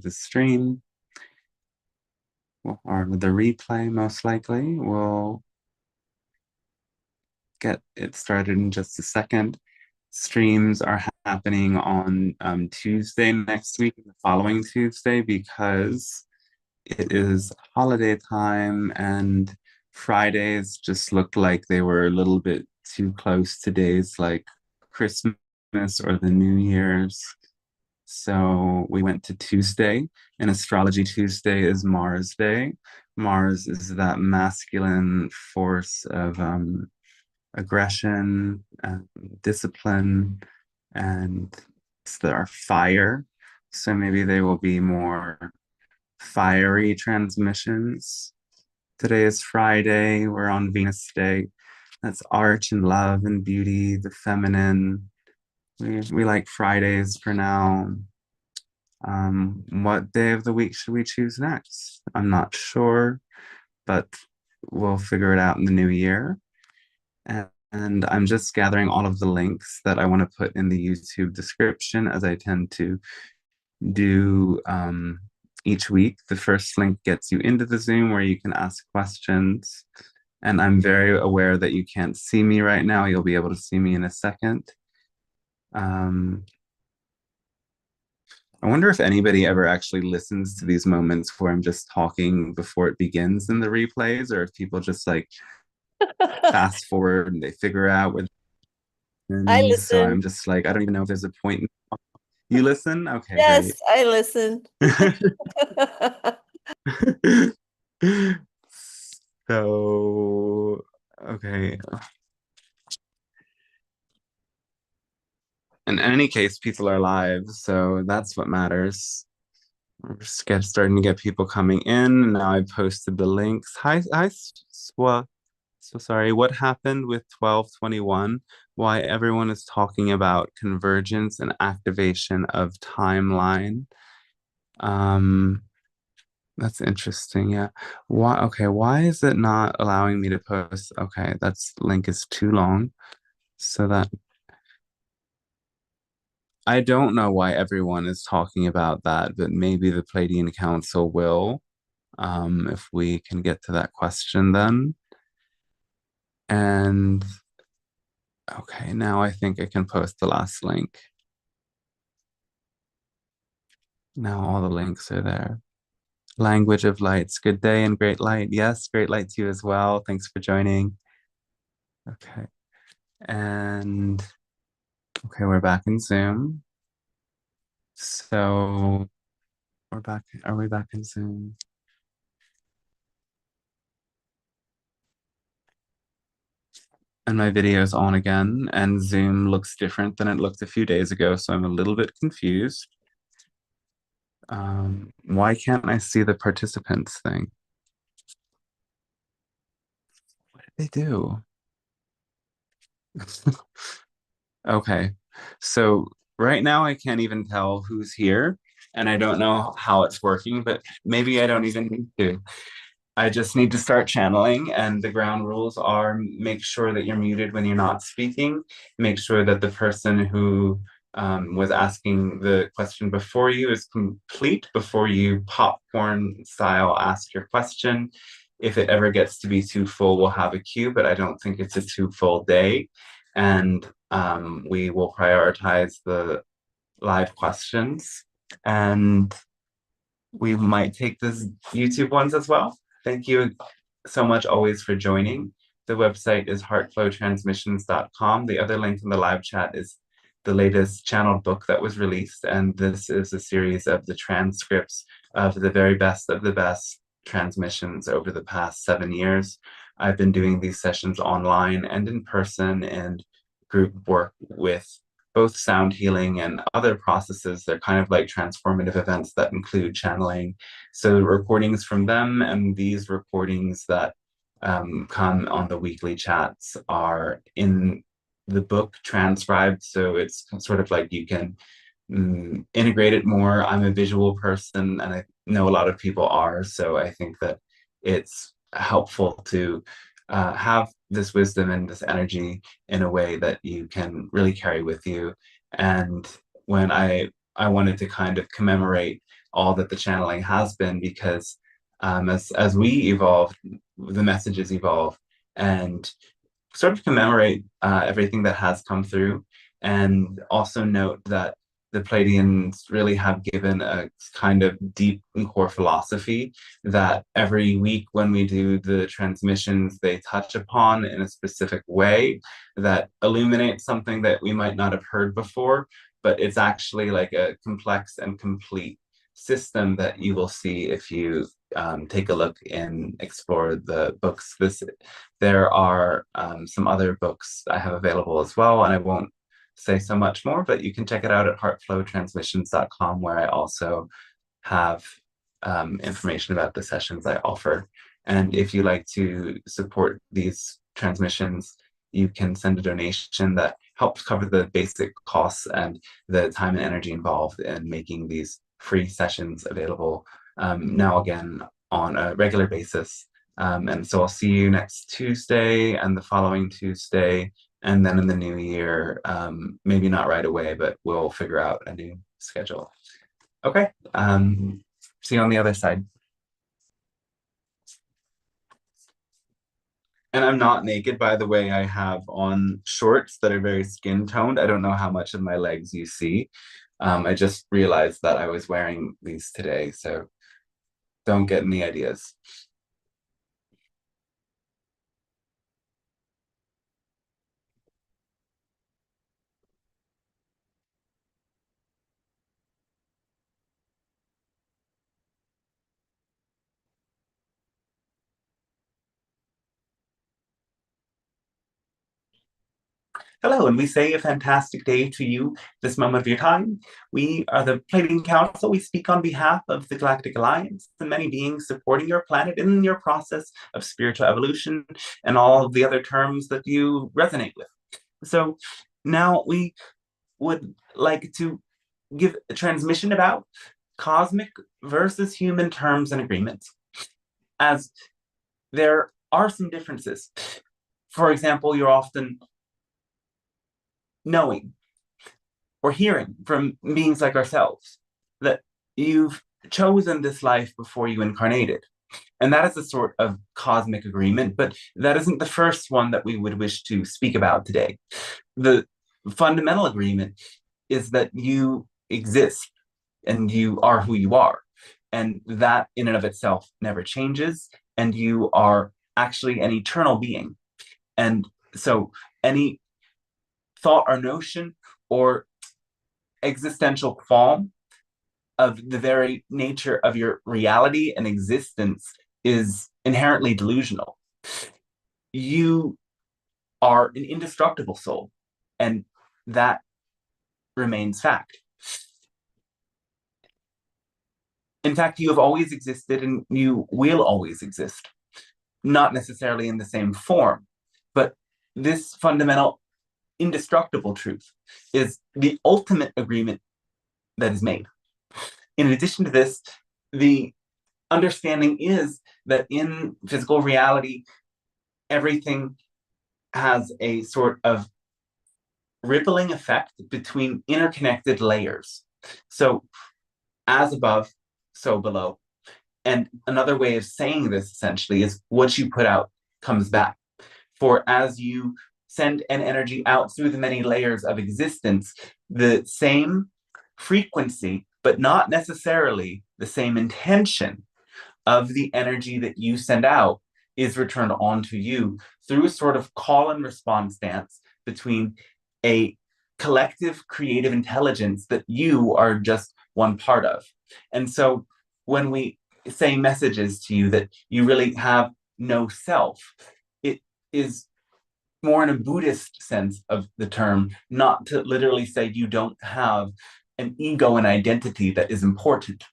the stream or the replay, most likely. We'll get it started in just a second. Streams are happening on Tuesday next week, the following Tuesday, because it is holiday time and Fridays just looked like they were a little bit too close to days like Christmas or the New Year's. So we went to Tuesday. In astrology, Tuesday is Mars Day. Mars is that masculine force of aggression, and discipline, and it's our fire. So maybe they will be more fiery transmissions. Today is Friday. We're on Venus Day. That's art and love and beauty, the feminine. We like Fridays for now. What day of the week should we choose next? I'm not sure, but we'll figure it out in the new year. And I'm just gathering all of the links that I want to put in the YouTube description, as I tend to do each week. The first link gets you into the Zoom where you can ask questions. And I'm very aware that you can't see me right now. You'll be able to see me in a second. I wonder if anybody ever actually listens to these moments where I'm just talking before it begins in the replays, or if people just like fast forward and they figure out where. I And so I'm listen. just like, I don't even know if there's a point. You listen? Okay, Yes, great. I listen. So, okay. In any case, people are live, so that's what matters. We're just starting to get people coming in. Now I posted the links. Hi, Swa. So sorry. What happened with 1221? Why everyone is talking about convergence and activation of timeline. Um, that's interesting. Yeah. Why? Okay. Why is it not allowing me to post? Okay, that's link is too long. So that I don't know why everyone is talking about that, but maybe the Pleiadian Council will, if we can get to that question then. And okay, now I think I can post the last link. Now all the links are there. Language of lights. Good day and great light. Yes, great light to you as well. Thanks for joining. Okay. And okay, we're back in Zoom. So we're back. Are we back in Zoom? And my video is on again, and Zoom looks different than it looked a few days ago, so I'm a little bit confused. Why can't I see the participants thing? What did they do? Okay, so right now I can't even tell who's here, and I don't know how it's working, but maybe I don't even need to. I just need to start channeling, and the ground rules are make sure that you're muted when you're not speaking. Make sure that the person who was asking the question before you is complete before you popcorn style ask your question. If it ever gets to be too full, we'll have a queue, but I don't think it's a too full day. And we will prioritize the live questions. And we might take the YouTube ones as well. Thank you so much always for joining. The website is heartflowtransmissions.com. The other link in the live chat is the latest channeled book that was released, and this is a series of the transcripts of the very best of the best transmissions over the past 7 years. I've been doing these sessions online and in person and group work with both sound healing and other processes. They're kind of like transformative events that include channeling. So recordings from them and these recordings that come on the weekly chats are in the book transcribed. So it's sort of like you can integrate it more. I'm a visual person and I know a lot of people are. So I think that it's helpful to have this wisdom and this energy in a way that you can really carry with you. And when I wanted to kind of commemorate all that the channeling has been, because as we evolve, the messages evolve, and sort of commemorate everything that has come through, and also note that the Pleiadians really have given a kind of deep and core philosophy that every week when we do the transmissions, they touch upon in a specific way that illuminates something that we might not have heard before, but it's actually like a complex and complete system that you will see if you take a look and explore the books. There are some other books I have available as well, and I won't say so much more, but you can check it out at heartflowtransmissions.com, where I also have information about the sessions I offer. And if you like to support these transmissions, you can send a donation that helps cover the basic costs and the time and energy involved in making these free sessions available now again on a regular basis. And so I'll see you next Tuesday and the following Tuesday, and then in the new year, maybe not right away, but we'll figure out a new schedule. Okay, see you on the other side. And I'm not naked, by the way. I have on shorts that are very skin toned. I don't know how much of my legs you see. I just realized that I was wearing these today, so don't get any ideas. Hello, and we say a fantastic day to you this moment of your time. We are the Pleiadian Council. We speak on behalf of the Galactic Alliance, the many beings supporting your planet in your process of spiritual evolution and all of the other terms that you resonate with. So now we would like to give a transmission about cosmic versus human terms and agreements, as there are some differences. For example, you're often knowing or hearing from beings like ourselves that you've chosen this life before you incarnated. And that is a sort of cosmic agreement, but that isn't the first one that we would wish to speak about today. The fundamental agreement is that you exist and you are who you are. And that in and of itself never changes. And you are actually an eternal being. And so any thought or notion or existential qualm of the very nature of your reality and existence is inherently delusional. You are an indestructible soul, and that remains fact. In fact, you have always existed and you will always exist, not necessarily in the same form, but this fundamental indestructible truth is the ultimate agreement that is made. In addition to this, the understanding is that in physical reality, everything has a sort of rippling effect between interconnected layers. So, as above, so below. And another way of saying this essentially is what you put out comes back. For as you send an energy out through the many layers of existence, the same frequency, but not necessarily the same intention of the energy that you send out is returned onto you through a sort of call and response dance between a collective creative intelligence that you are just one part of. And so when we say messages to you that you really have no self, it is more in a Buddhist sense of the term, not to literally say you don't have an ego and identity that is important,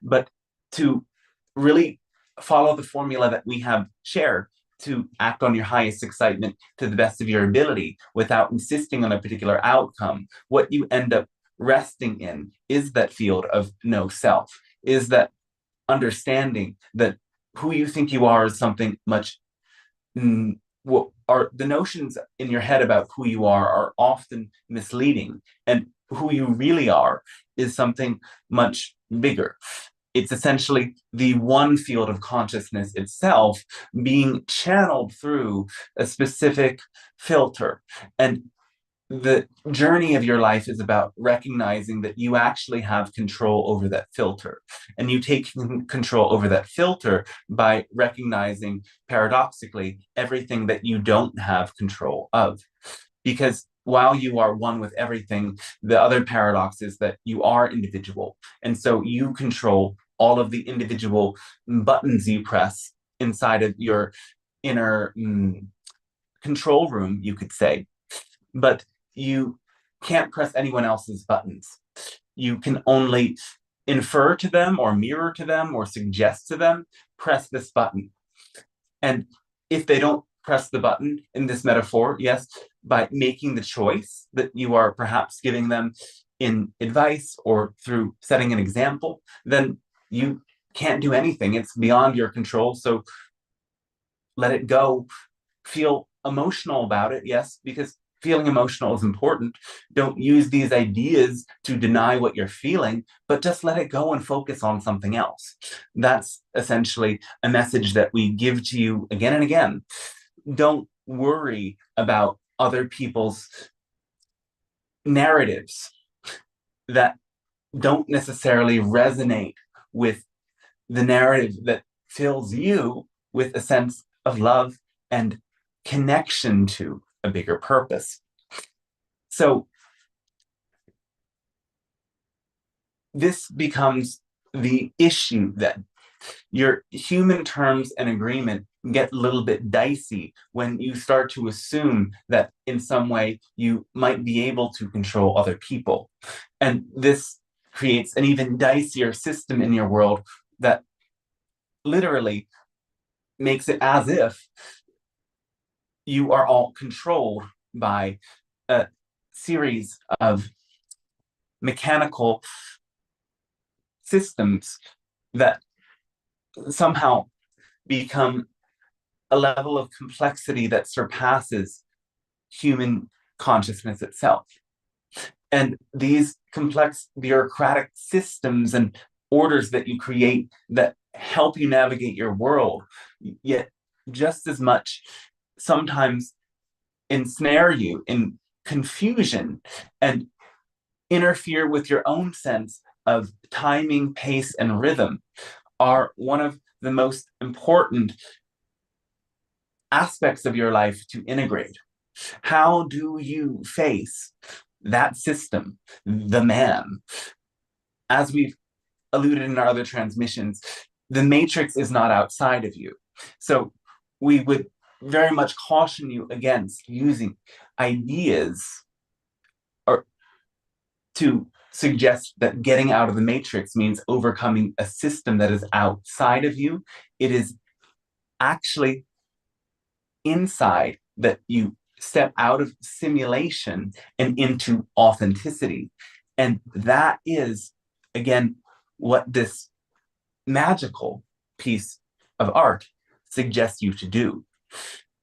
but to really follow the formula that we have shared, to act on your highest excitement to the best of your ability without insisting on a particular outcome. What you end up resting in is that field of no self, is that understanding that who you think you are is something much what are the notions in your head about who you are often misleading, and who you really are is something much bigger. It's essentially the one field of consciousness itself being channeled through a specific filter. And the journey of your life is about recognizing that you actually have control over that filter. And you take control over that filter by recognizing, paradoxically, everything that you don't have control of. Because while you are one with everything, the other paradox is that you are individual. And so you control all of the individual buttons you press inside of your inner control room, you could say. But you can't press anyone else's buttons. You can only infer to them or mirror to them or suggest to them, press this button. And if they don't press the button in this metaphor, yes, by making the choice that you are perhaps giving them in advice or through setting an example, then you can't do anything. It's beyond your control. So let it go. Feel emotional about it, yes, because feeling emotional is important. Don't use these ideas to deny what you're feeling, but just let it go and focus on something else. That's essentially a message that we give to you again and again. Don't worry about other people's narratives that don't necessarily resonate with the narrative that fills you with a sense of love and connection to a bigger purpose. So this becomes the issue then. Your human terms and agreement get a little bit dicey when you start to assume that in some way you might be able to control other people. And this creates an even dicier system in your world that literally makes it as if you are all controlled by a series of mechanical systems that somehow become a level of complexity that surpasses human consciousness itself. And these complex bureaucratic systems and orders that you create that help you navigate your world, yet just as much sometimes ensnare you in confusion and interfere with your own sense of timing, pace, and rhythm, are one of the most important aspects of your life to integrate. How do you face that system, the man? As we've alluded in our other transmissions, the matrix is not outside of you. So we would very much caution you against using ideas or to suggest that getting out of the matrix means overcoming a system that is outside of you. It is actually inside that you step out of simulation and into authenticity. And that is, again, what this magical piece of art suggests you to do.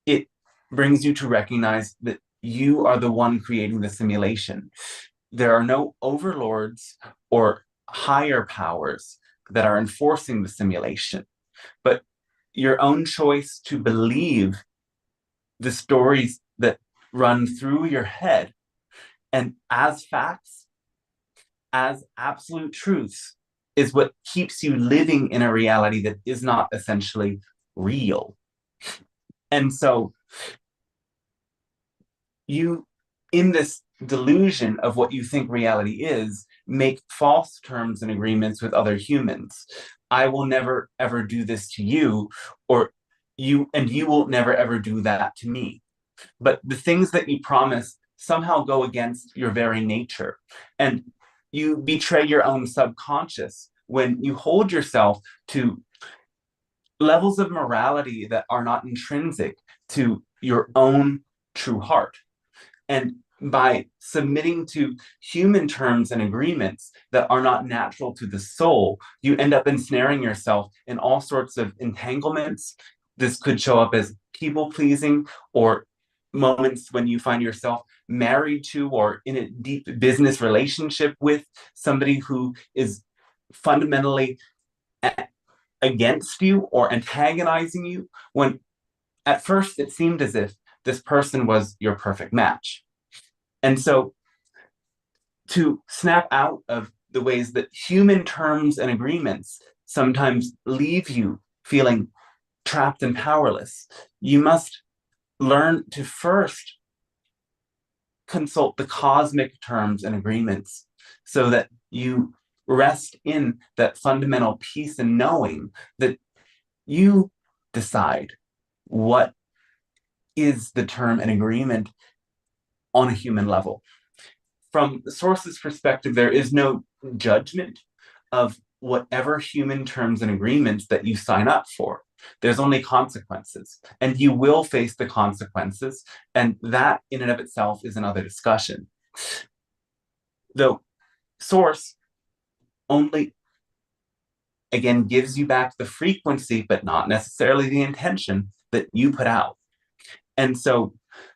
It brings you to recognize that you are the one creating the simulation. There are no overlords or higher powers that are enforcing the simulation, but your own choice to believe the stories that run through your head and as facts, as absolute truths, is what keeps you living in a reality that is not essentially real. And so you, in this delusion of what you think reality is, make false terms and agreements with other humans. I will never ever do this to you, or you will never ever do that to me. But the things that you promise somehow go against your very nature. And you betray your own subconscious when you hold yourself to levels of morality that are not intrinsic to your own true heart. And by submitting to human terms and agreements that are not natural to the soul, you end up ensnaring yourself in all sorts of entanglements. This could show up as people pleasing, or moments when you find yourself married to or in a deep business relationship with somebody who is fundamentally against you or antagonizing you when at first it seemed as if this person was your perfect match. And so to snap out of the ways that human terms and agreements sometimes leave you feeling trapped and powerless, you must learn to first consult the cosmic terms and agreements so that you rest in that fundamental peace and knowing that you decide what is the term and agreement on a human level. From the source's perspective, there is no judgment of whatever human terms and agreements that you sign up for. There's only consequences, and you will face the consequences, and that in and of itself is another discussion. Though source only, again, gives you back the frequency, but not necessarily the intention that you put out. And so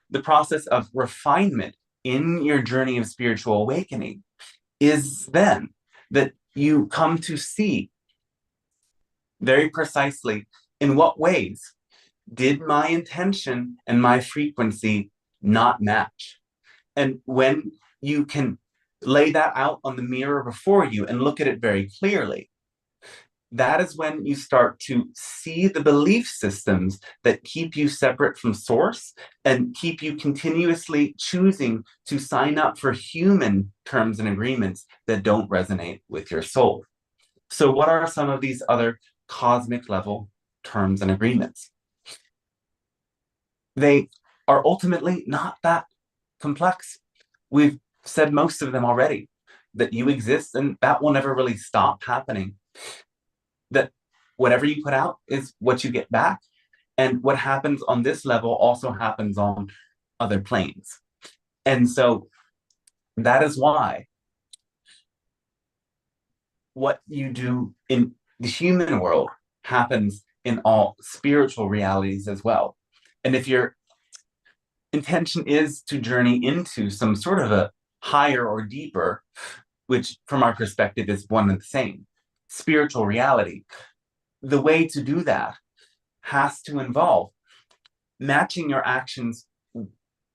the process of refinement in your journey of spiritual awakening is then that you come to see very precisely in what ways did my intention and my frequency not match. And when you can lay that out on the mirror before you and look at it very clearly, that is when you start to see the belief systems that keep you separate from source and keep you continuously choosing to sign up for human terms and agreements that don't resonate with your soul. So what are some of these other cosmic level terms and agreements? They are ultimately not that complex. We've said most of them already, that you exist and that will never really stop happening. That whatever you put out is what you get back. And what happens on this level also happens on other planes. And so that is why what you do in the human world happens in all spiritual realities as well. And if your intention is to journey into some sort of a higher or deeper, which from our perspective is one and the same, spiritual reality, the way to do that has to involve matching your actions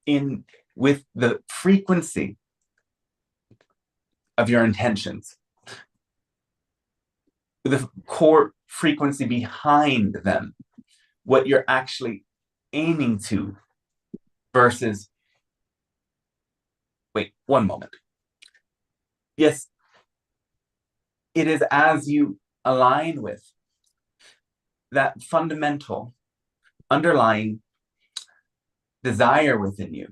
in with the frequency of your intentions, the core frequency behind them, what you're actually aiming to versus, wait, one moment. Yes, it is as you align with that fundamental underlying desire within you,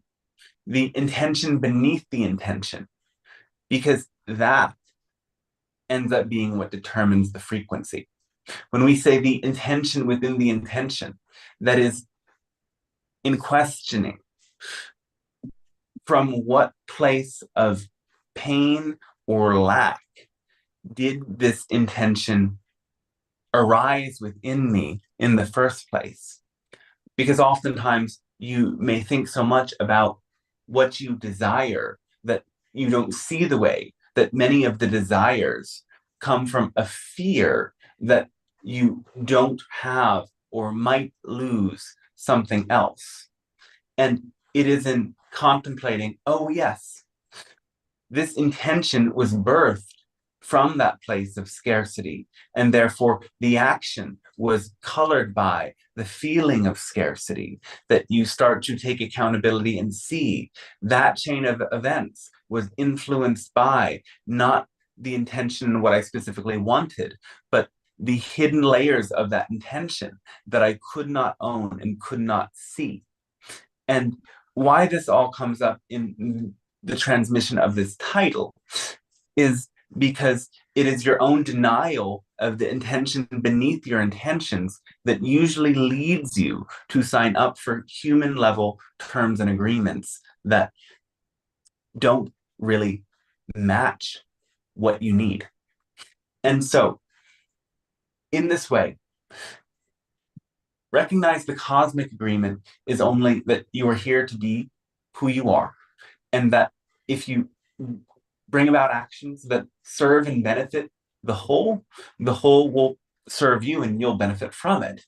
the intention beneath the intention, because that ends up being what determines the frequency. When we say the intention within the intention, that is in questioning from what place of pain or lack did this intention arise within me in the first place? Because oftentimes you may think so much about what you desire that you don't see the way that many of the desires come from a fear that you don't have or might lose something else. And it is in contemplating, oh, yes, this intention was birthed from that place of scarcity. And therefore, the action was colored by the feeling of scarcity, that you start to take accountability and see that chain of events was influenced by not the intention, what I specifically wanted, but the hidden layers of that intention that I could not own and could not see. And why this all comes up in the transmission of this title is because it is your own denial of the intention beneath your intentions that usually leads you to sign up for human level terms and agreements that don't really match what you need. And so, in this way, recognize the cosmic agreement is only that you are here to be who you are, and that if you bring about actions that serve and benefit the whole, the whole will serve you and you'll benefit from it.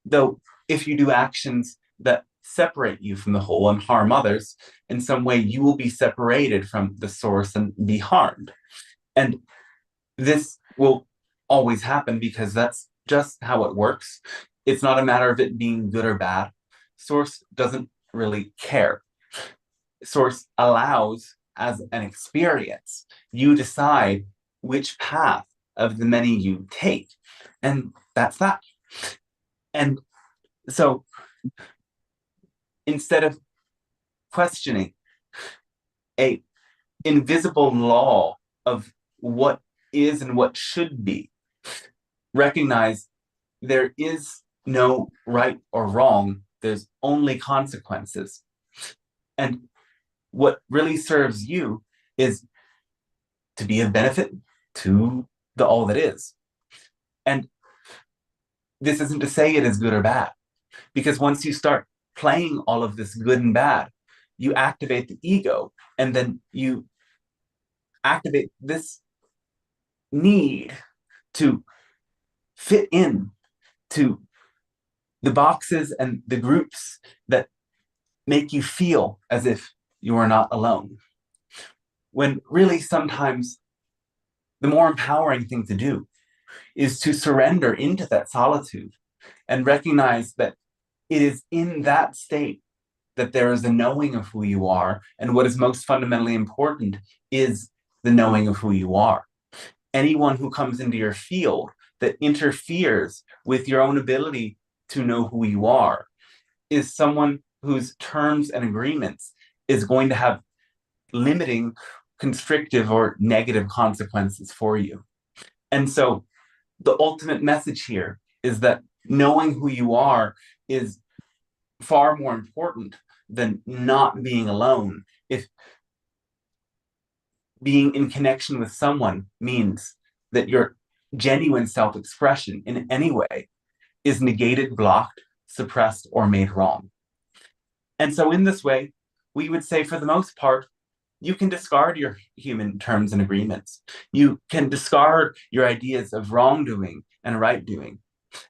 Though, if you do actions that separate you from the whole and harm others, in some way you will be separated from the source and be harmed. And this will always happen because that's just how it works. It's not a matter of it being good or bad. Source doesn't really care. Source allows, as an experience, you decide which path of the many you take. And that's that. And so instead of questioning a invisible law of what is and what should be, recognize there is no right or wrong, there's only consequences. And what really serves you is to be of benefit to the all that is. And this isn't to say it is good or bad, because once you start playing all of this good and bad, you activate the ego, and then you activate this need to fit in to the boxes and the groups that make you feel as if you are not alone. When really sometimes the more empowering thing to do is to surrender into that solitude and recognize that it is in that state that there is a knowing of who you are. And what is most fundamentally important is the knowing of who you are. Anyone who comes into your field that interferes with your own ability to know who you are is someone whose terms and agreements is going to have limiting, constrictive, or negative consequences for you. And so the ultimate message here is that knowing who you are is far more important than not being alone. If being in connection with someone means that your genuine self-expression in any way is negated, blocked, suppressed, or made wrong. And so in this way, we would say for the most part, you can discard your human terms and agreements. You can discard your ideas of wrongdoing and right doing.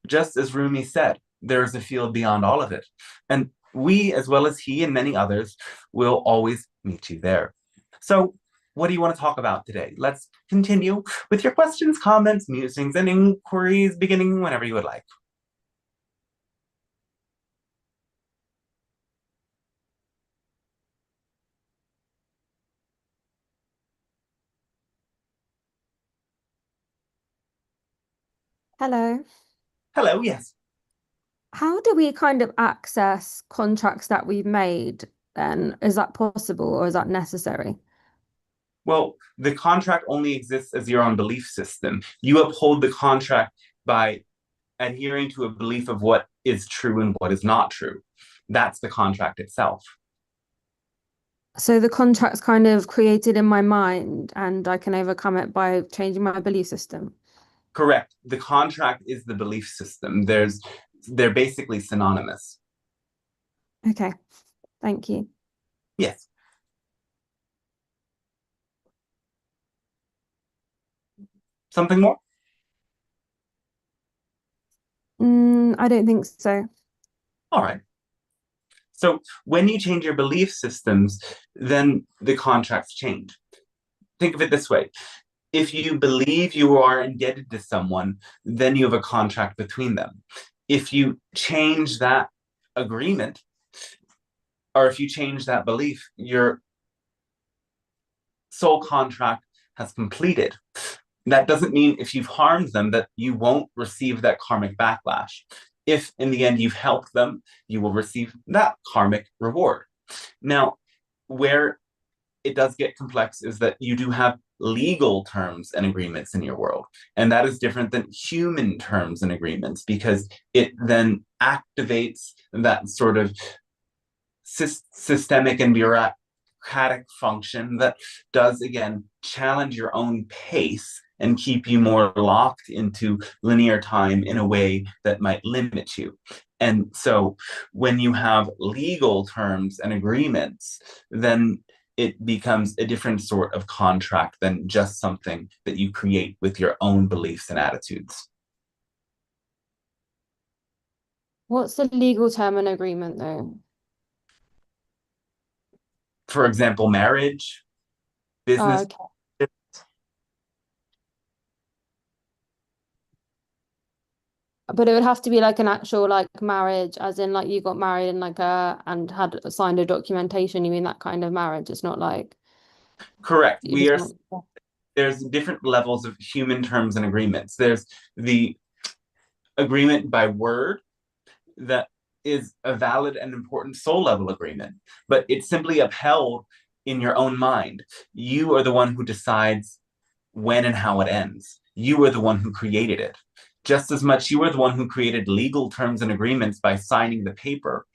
Just as Rumi said, there is a field beyond all of it. And we, as well as he and many others, will always meet you there. So what do you want to talk about today? Let's continue with your questions, comments, musings, and inquiries, beginning whenever you would like. Hello. Hello, yes. How do we kind of access contracts that we've made then? Is that possible or is that necessary? Well, the contract only exists as your own belief system. You uphold the contract by adhering to a belief of what is true and what is not true. That's the contract itself. So the contract's kind of created in my mind and I can overcome it by changing my belief system. Correct. The contract is the belief system. They're basically synonymous. Okay, thank you. Yes. Something more? I don't think so. All right. So when you change your belief systems, then the contracts change. Think of it this way. If you believe you are indebted to someone, then you have a contract between them. If you change that agreement, or if you change that belief, your soul contract has completed. That doesn't mean if you've harmed them that you won't receive that karmic backlash. If in the end you've helped them, you will receive that karmic reward. Now, where it does get complex is that you do have legal terms and agreements in your world. And that is different than human terms and agreements because it then activates that sort of systemic and bureaucratic function that does, again, challenge your own pace and keep you more locked into linear time in a way that might limit you. And so when you have legal terms and agreements, then it becomes a different sort of contract than just something that you create with your own beliefs and attitudes. What's the legal term and agreement though? For example, marriage, Oh, business. okay. But it would have to be like an actual like marriage, as in like you got married and like and had signed a documentation. You mean that kind of marriage? It's not like Correct. you We just are want. There's different levels of human terms and agreements. There's the agreement by word that is a valid and important soul level agreement, but it's simply upheld in your own mind. You are the one who decides when and how it ends. You are the one who created it. Just as much, you are the one who created legal terms and agreements by signing the paper.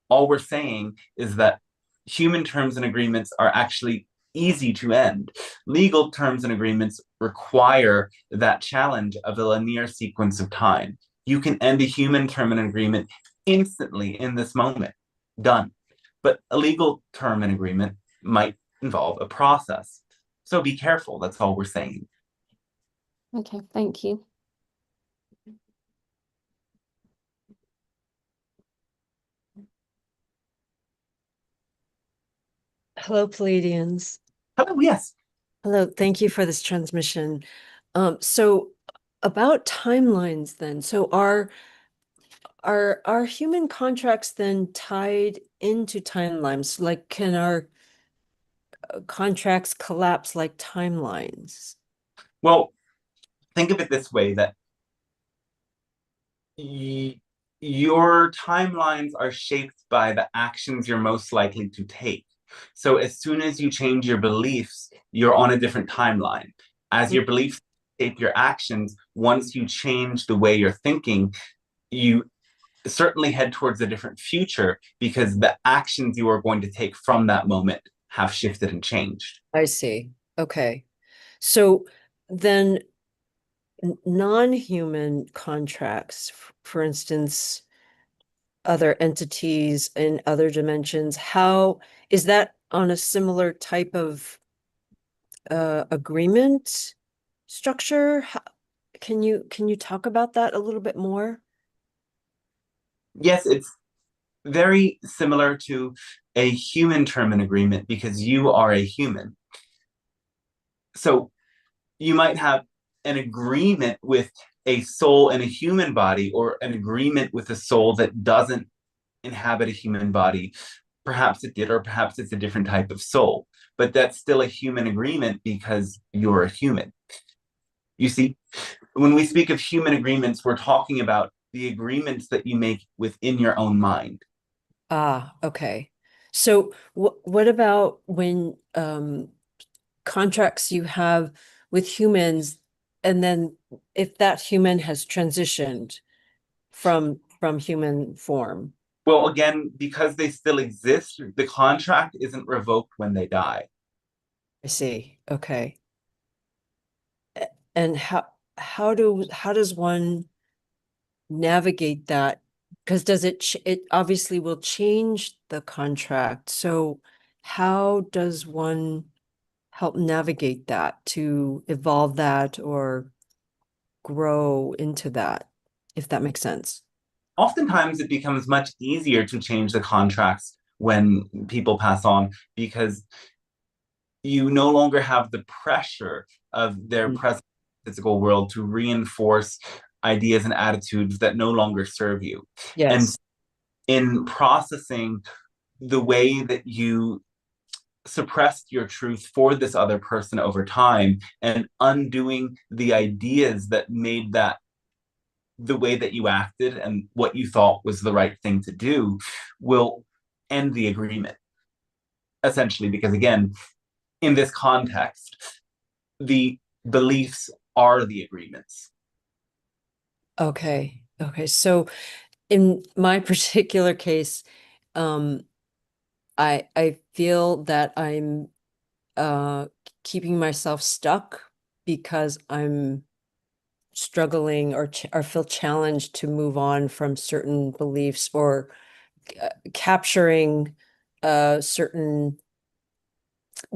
All we're saying is that human terms and agreements are actually easy to end. Legal terms and agreements require that challenge of a linear sequence of time. You can end a human term and agreement instantly in this moment. Done. But a legal term and agreement might involve a process. So be careful. That's all we're saying. Okay, thank you. Hello, Pleiadians. Hello, yes. Hello, thank you for this transmission. So about timelines then. So are human contracts then tied into timelines? Like can our contracts collapse like timelines? Well, think of it this way that your timelines are shaped by the actions you're most likely to take. So as soon as you change your beliefs, you're on a different timeline. As your beliefs shape your actions, once you change the way you're thinking, you certainly head towards a different future because the actions you are going to take from that moment have shifted and changed. I see. Okay. So then non-human contracts, for instance, other entities in other dimensions, how is that on a similar type of agreement structure? Can you talk about that a little bit more? Yes, it's very similar to a human term and agreement because you are a human. So you might have an agreement with a soul in a human body or an agreement with a soul that doesn't inhabit a human body. Perhaps it did, or perhaps it's a different type of soul, but that's still a human agreement because you're a human. You see, when we speak of human agreements, we're talking about the agreements that you make within your own mind. Ah, okay. So what about when contracts you have with humans, and then if that human has transitioned from human form? Well, again, because they still exist, the contract isn't revoked when they die. I see. Okay. And how does one navigate that? Because it obviously will change the contract. So how does one help navigate that to evolve that or grow into that, if that makes sense? Oftentimes, it becomes much easier to change the contracts when people pass on because you no longer have the pressure of their Mm. present physical world to reinforce ideas and attitudes that no longer serve you. And Yes. in processing the way that you suppressed your truth for this other person over time and undoing the ideas that made that the way that you acted and what you thought was the right thing to do will end the agreement essentially because again in this context the beliefs are the agreements. Okay. Okay. So in my particular case, um, I feel that I'm uh keeping myself stuck because I'm struggling or feel challenged to move on from certain beliefs or capturing certain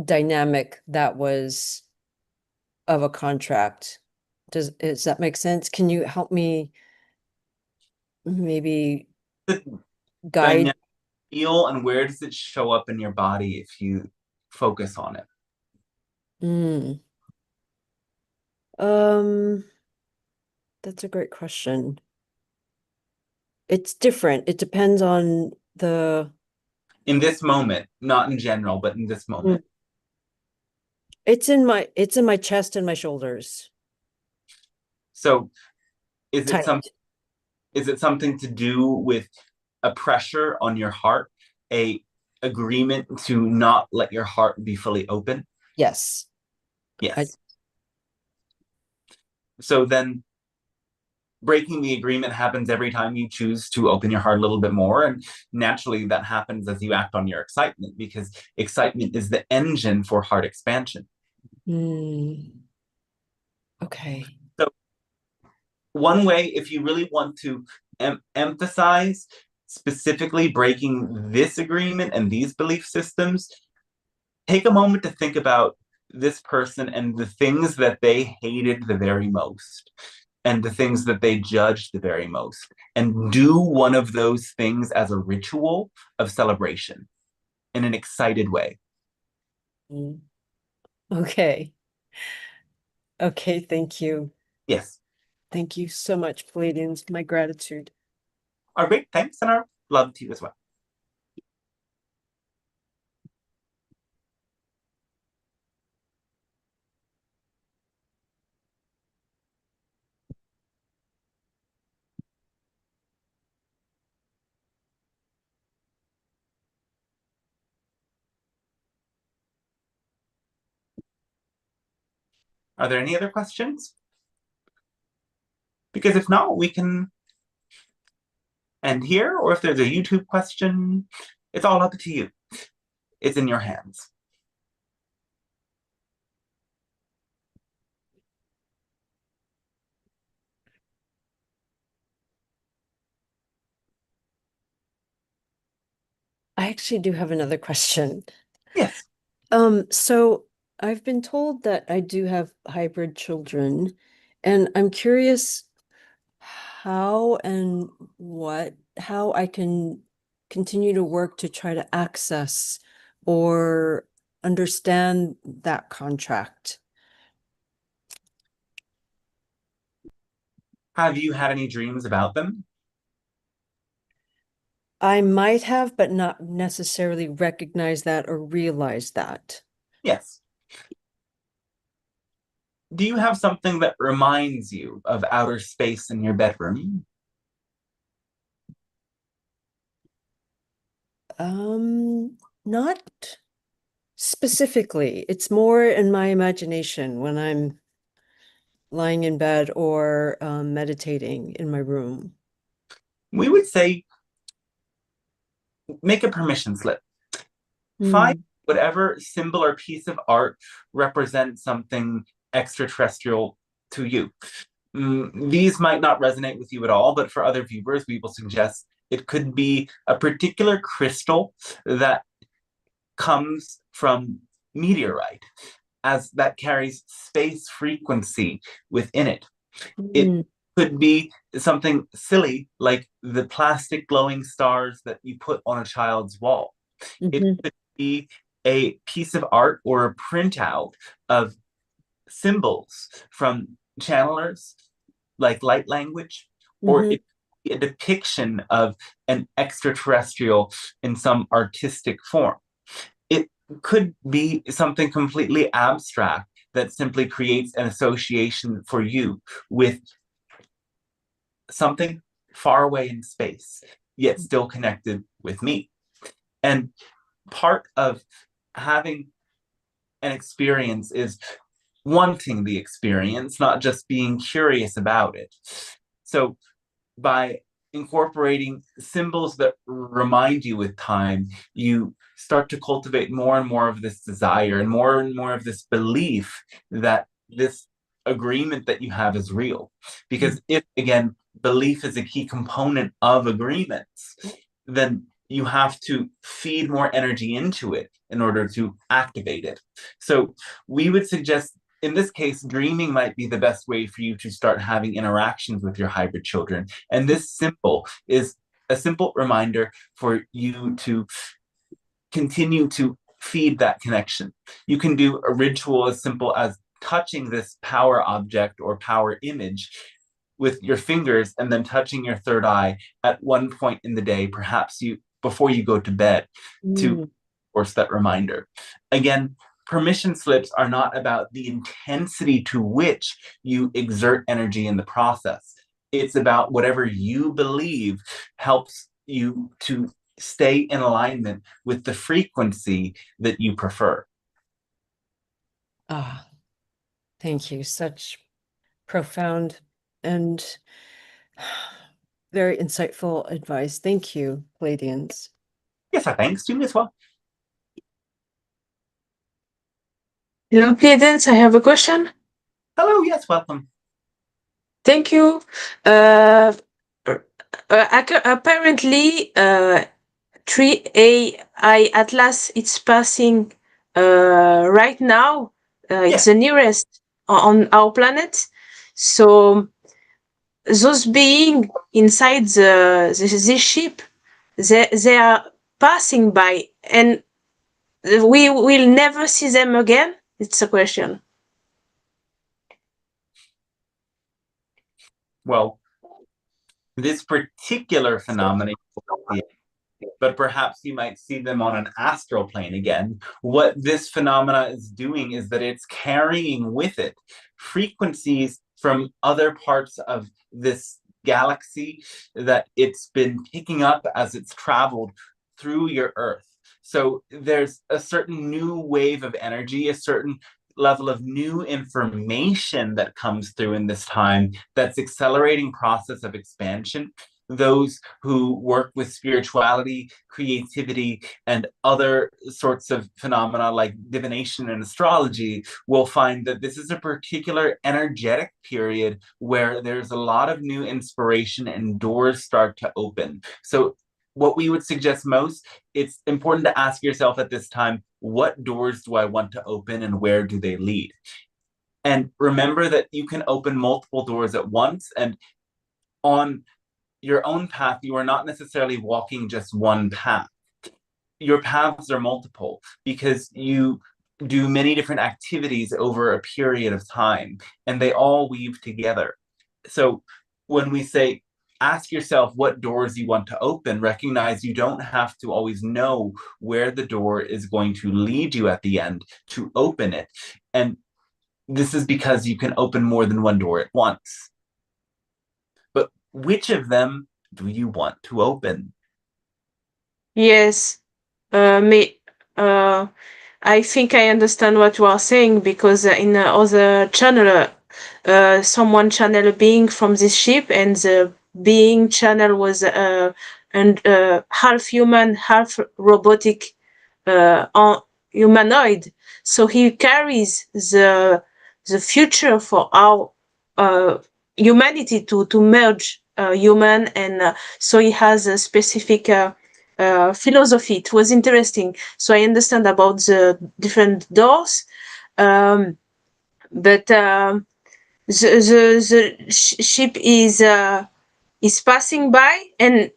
dynamic that was of a contract. Does that make sense? Can you help me maybe The guide? dynamic feel, and where does it show up in your body if you focus on it? Mm. That's a great question. It's different. It depends on the. In this moment, not in general, but in this moment. It's in my chest and my shoulders. So is it Tight. something to do with a pressure on your heart, a agreement to not let your heart be fully open? Yes. Yes. So then breaking the agreement happens every time you choose to open your heart a little bit more. And naturally, that happens as you act on your excitement, because excitement is the engine for heart expansion. Okay. So, one way, if you really want to emphasize specifically breaking this agreement and these belief systems, take a moment to think about this person and the things that they hated the very most, and the things that they judged the very most, and do one of those things as a ritual of celebration in an excited way. Okay. Okay, thank you. Yes. Thank you so much, Pleiadians. My gratitude. Our great thanks and our love to you as well. Are there any other questions? Because if not, we can end here, or if there's a YouTube question, it's all up to you. It's in your hands. I actually do have another question. Yes. So I've been told that I do have hybrid children, and I'm curious how and how I can continue to work to try to access or understand that contract. Have you had any dreams about them? I might have, but not necessarily recognize that or realize that. Yes. Do you have something that reminds you of outer space in your bedroom? Not specifically. It's more in my imagination when I'm lying in bed or meditating in my room. We would say make a permission slip. Find Mm, whatever symbol or piece of art represents something extraterrestrial to you. These might not resonate with you at all, but for other viewers, we will suggest it could be a particular crystal that comes from meteorite, as that carries space frequency within it. It mm, could be something silly like the plastic glowing stars that you put on a child's wall. It mhm, could be a piece of art or a printout of symbols from channelers, like light language, or mhm, it could be a depiction of an extraterrestrial in some artistic form. It could be something completely abstract that simply creates an association for you with something far away in space, yet still connected with me. And part of having an experience is wanting the experience, not just being curious about it. So by incorporating symbols that remind you with time, you start to cultivate more and more of this desire and more of this belief that this agreement that you have is real. Because if, again, belief is a key component of agreements, then you have to feed more energy into it in order to activate it. So we would suggest, in this case, dreaming might be the best way for you to start having interactions with your hybrid children. And this symbol is a simple reminder for you to continue to feed that connection. You can do a ritual as simple as touching this power object or power image with your fingers and then touching your third eye at one point in the day, perhaps before you go to bed, to force that reminder. Again, permission slips are not about the intensity to which you exert energy in the process. It's about whatever you believe helps you to stay in alignment with the frequency that you prefer. Ah, thank you. Such profound and very insightful advice. Thank you, Pleiadians. Yes, thanks to me as well. Hello, Pleiadians, I have a question. Hello, yes, welcome. Thank you. Apparently, 3AI Atlas, it's passing right now. It's the nearest on our planet. So those beings inside this ship, they are passing by, and we will never see them again. It's a question. Well, this particular phenomenon, but perhaps you might see them on an astral plane again. What this phenomena is doing is that it's carrying with it frequencies from other parts of this galaxy that it's been picking up as it's traveled through your Earth. So there's a certain new wave of energy, a certain level of new information that comes through in this time that's accelerating process of expansion. Those who work with spirituality, creativity, and other sorts of phenomena like divination and astrology will find that this is a particular energetic period where there's a lot of new inspiration and doors start to open. So what we would suggest most, it's important to ask yourself at this time, what doors do I want to open and where do they lead? And remember that you can open multiple doors at once, and on your own path, you are not necessarily walking just one path. Your paths are multiple because you do many different activities over a period of time, and they all weave together. So when we say, ask yourself what doors you want to open, recognize you don't have to always know where the door is going to lead you at the end to open it. And this is because you can open more than one door at once. But which of them do you want to open? Yes, I think I understand what you are saying, because in other channel, someone channel a being from this ship, and the being channel was half human, half robotic, humanoid. So he carries the future for our humanity to merge human, and so he has a specific philosophy. It was interesting. So I understand about the different doors, but the ship is passing by, and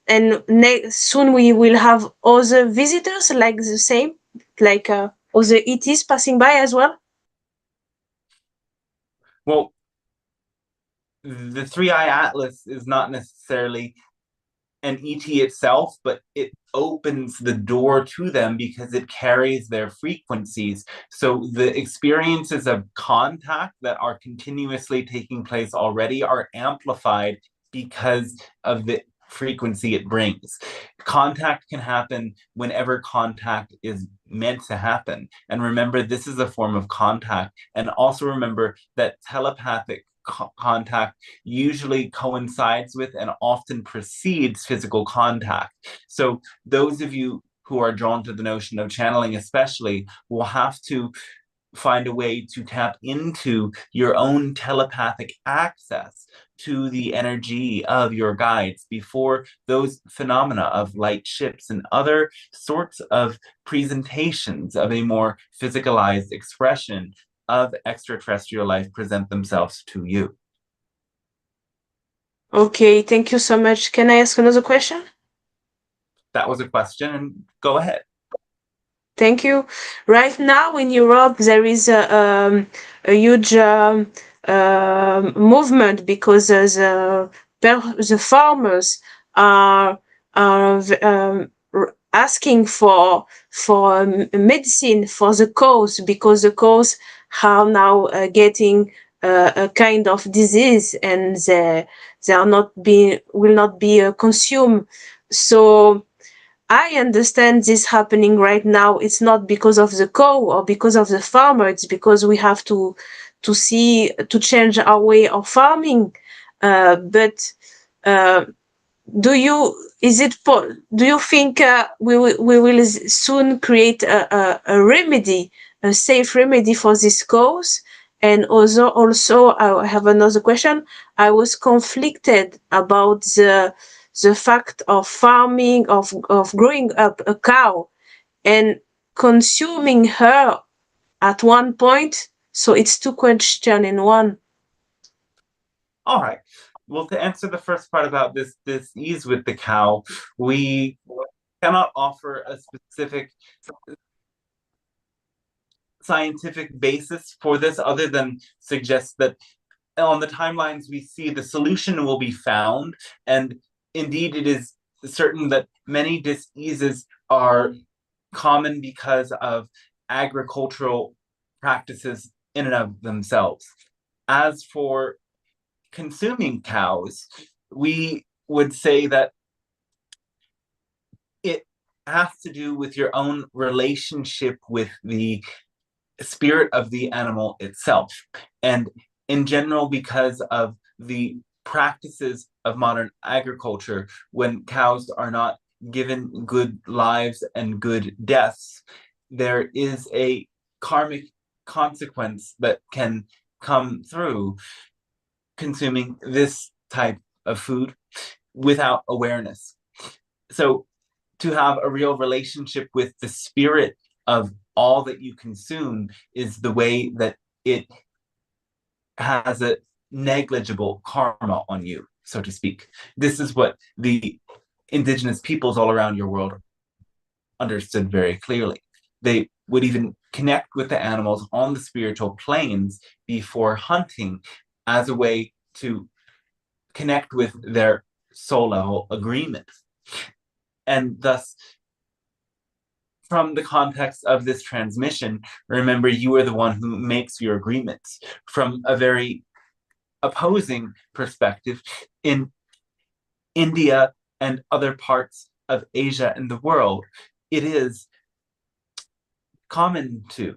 soon we will have other visitors like the same, like other ETs passing by as well. Well, the 3i Atlas is not necessarily an ET itself, but it opens the door to them because it carries their frequencies. So the experiences of contact that are continuously taking place already are amplified because of the frequency it brings. Contact can happen whenever contact is meant to happen. And remember, this is a form of contact. And also remember that telepathic contact usually coincides with and often precedes physical contact. So those of you who are drawn to the notion of channeling especially will have to find a way to tap into your own telepathic access to the energy of your guides before those phenomena of light ships and other sorts of presentations of a more physicalized expression of extraterrestrial life present themselves to you. Okay, thank you so much. Can I ask another question? That was a question, and go ahead. Thank you. Right now in Europe, there is a huge movement because the farmers are asking for medicine for the cows because the cows are now getting a kind of disease and they are not being will not be consumed. So I understand this happening right now. It's not because of the cow or because of the farmer. It's because we have to change our way of farming. But do you think we will soon create a remedy, a safe remedy for this cause? And also I have another question. I was conflicted about the fact of farming of growing up a cow and consuming her at one point. So it's two questions in one. All right. Well, to answer the first part about this ease with the cow, we cannot offer a specific scientific basis for this other than suggest that on the timelines we see the solution will be found, and indeed it is certain that many diseases are common because of agricultural practices in and of themselves. As for consuming cows, we would say that it has to do with your own relationship with the spirit of the animal itself. And in general, because of the practices of modern agriculture, when cows are not given good lives and good deaths, there is a karmic consequence that can come through consuming this type of food without awareness. So to have a real relationship with the spirit of all that you consume is the way that it has a negligible karma on you, so to speak. This is what the indigenous peoples all around your world understood very clearly. They would even connect with the animals on the spiritual planes before hunting as a way to connect with their soul level agreement. And thus, from the context of this transmission, remember you are the one who makes your agreements. From a very opposing perspective, in India and other parts of Asia and the world, it is common to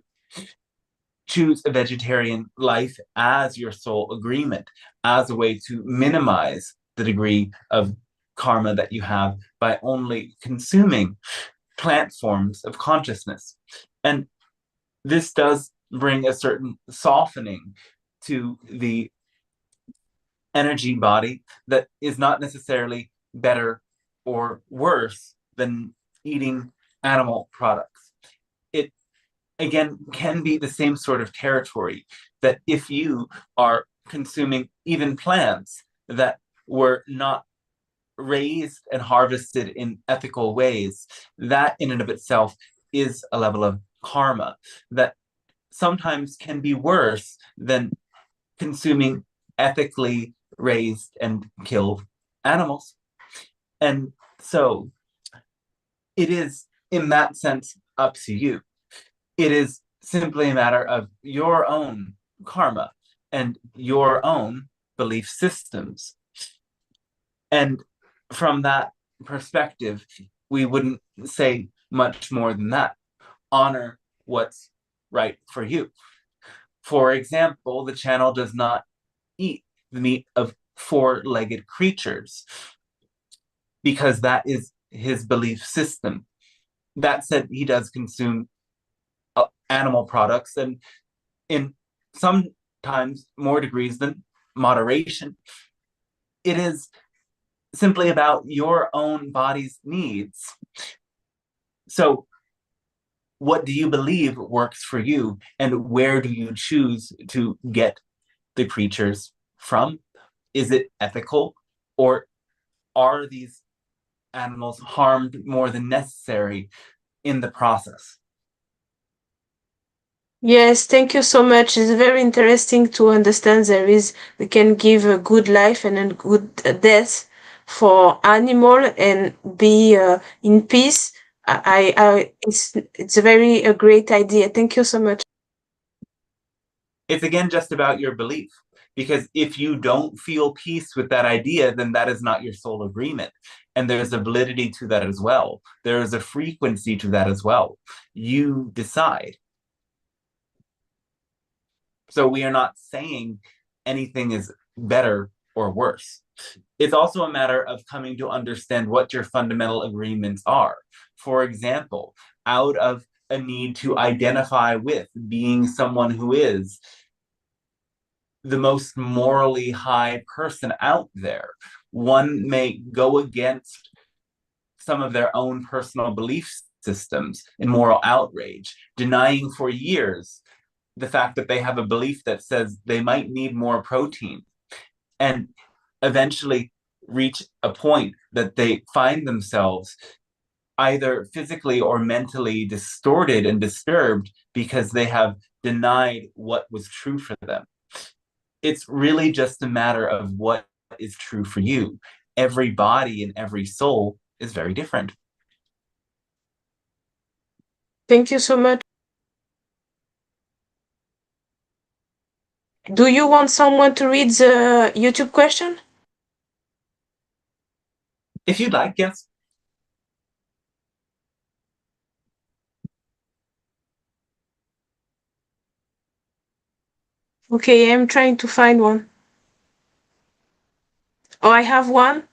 choose a vegetarian life as your sole agreement, as a way to minimize the degree of karma that you have by only consuming plant forms of consciousness. And this does bring a certain softening to the energy body that is not necessarily better or worse than eating animal products. It, again, can be the same sort of territory that if you are consuming even plants that were not raised and harvested in ethical ways, that in and of itself is a level of karma that sometimes can be worse than consuming ethically raised and killed animals. And so it is, in that sense, up to you. It is simply a matter of your own karma and your own belief systems. And from that perspective, we wouldn't say much more than that. Honor what's right for you. For example, the channel does not eat the meat of four-legged creatures because that is his belief system. That said, he does consume animal products, and in sometimes more degrees than moderation. it is simply about your own body's needs. So what do you believe works for you, and where do you choose to get the creatures from? Is it ethical, or are these animals harmed more than necessary in the process? Yes, thank you so much. It's very interesting to understand we can give a good life and a good death for animal and be in peace. It's a great idea. Thank you so much. It's again just about your belief. Because if you don't feel peace with that idea, then that is not your soul agreement. And there's a validity to that as well. There is a frequency to that as well. You decide. So we are not saying anything is better or worse. It's also a matter of coming to understand what your fundamental agreements are. For example, out of a need to identify with being someone who is the most morally high person out there, one may go against some of their own personal belief systems in moral outrage, denying for years the fact that they have a belief that says they might need more protein, and eventually reach a point that they find themselves either physically or mentally distorted and disturbed because they have denied what was true for them. It's really just a matter of what is true for you. Every body and every soul is very different. Thank you so much. Do you want someone to read the YouTube question? If you'd like, yes. Okay, I'm trying to find one. Oh, I have one.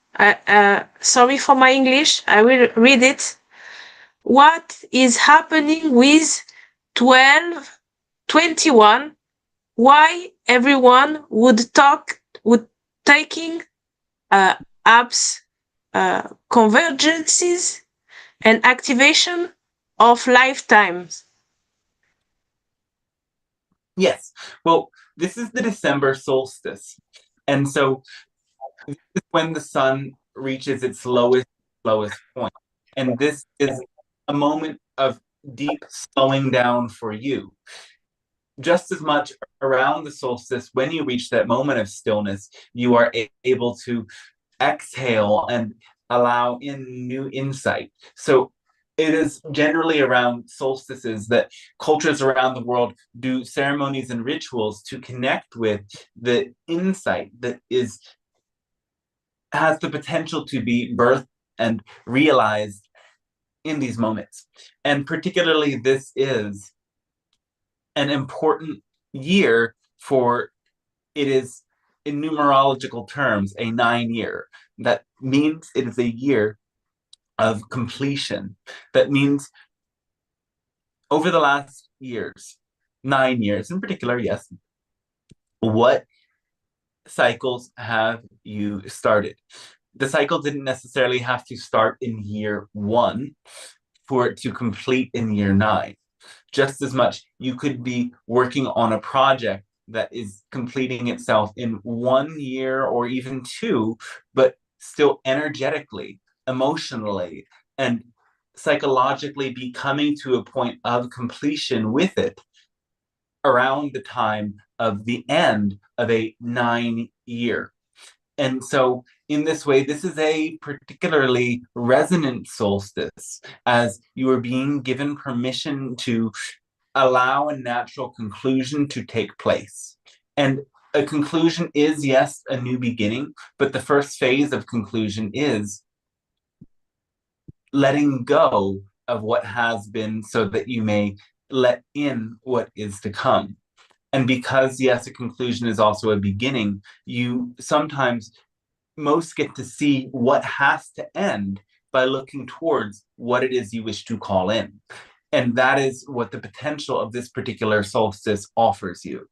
Sorry for my English. I will read it. What is happening with 1221? Why everyone would taking apps, convergences, and activation of lifetimes? Yes. Well, this is the December solstice. And so this is when the sun reaches its lowest point. And this is a moment of deep slowing down for you. Just as much around the solstice, when you reach that moment of stillness, you are able to exhale and allow in new insight. So it is generally around solstices that cultures around the world do ceremonies and rituals to connect with the insight that has the potential to be birthed and realized in these moments. And particularly, this is an important year for it is, in numerological terms, a 9-year. That means it is a year of completion. That means over the last years, 9 years in particular, yes, what cycles have you started? The cycle didn't necessarily have to start in year 1 for it to complete in year 9. Just as much, you could be working on a project that is completing itself in 1 year or even 2, but still energetically, emotionally, and psychologically be coming to a point of completion with it around the time of the end of a 9-year. And so, in this way, this is a particularly resonant solstice, as you are being given permission to allow a natural conclusion to take place. And a conclusion is, yes, a new beginning, but the first phase of conclusion is letting go of what has been so that you may let in what is to come. And because, yes, a conclusion is also a beginning, you sometimes most get to see what has to end by looking towards what it is you wish to call in. And that is what the potential of this particular solstice offers you.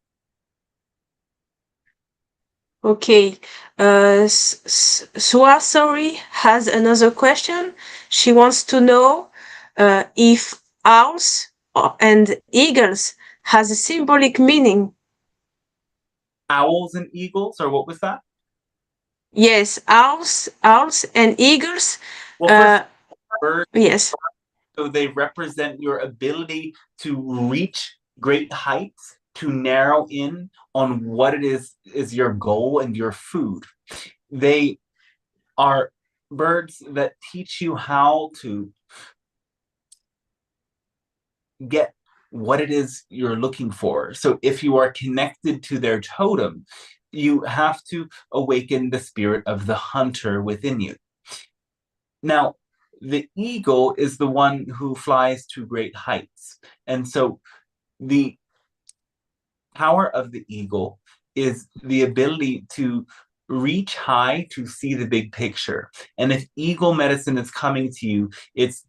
Okay. Suasori has another question. She wants to know if owls and eagles has a symbolic meaning. Owls and eagles, or what was that? Yes, owls and eagles. Well, Uh, birds, yes. so they represent your ability to reach great heights, to narrow in on what it is your goal and your food. They are birds that teach you how to get what it is you're looking for. So if you are connected to their totem, you have to awaken the spirit of the hunter within you. Now, the eagle is the one who flies to great heights. And so the power of the eagle is the ability to reach high to see the big picture. And if eagle medicine is coming to you, it's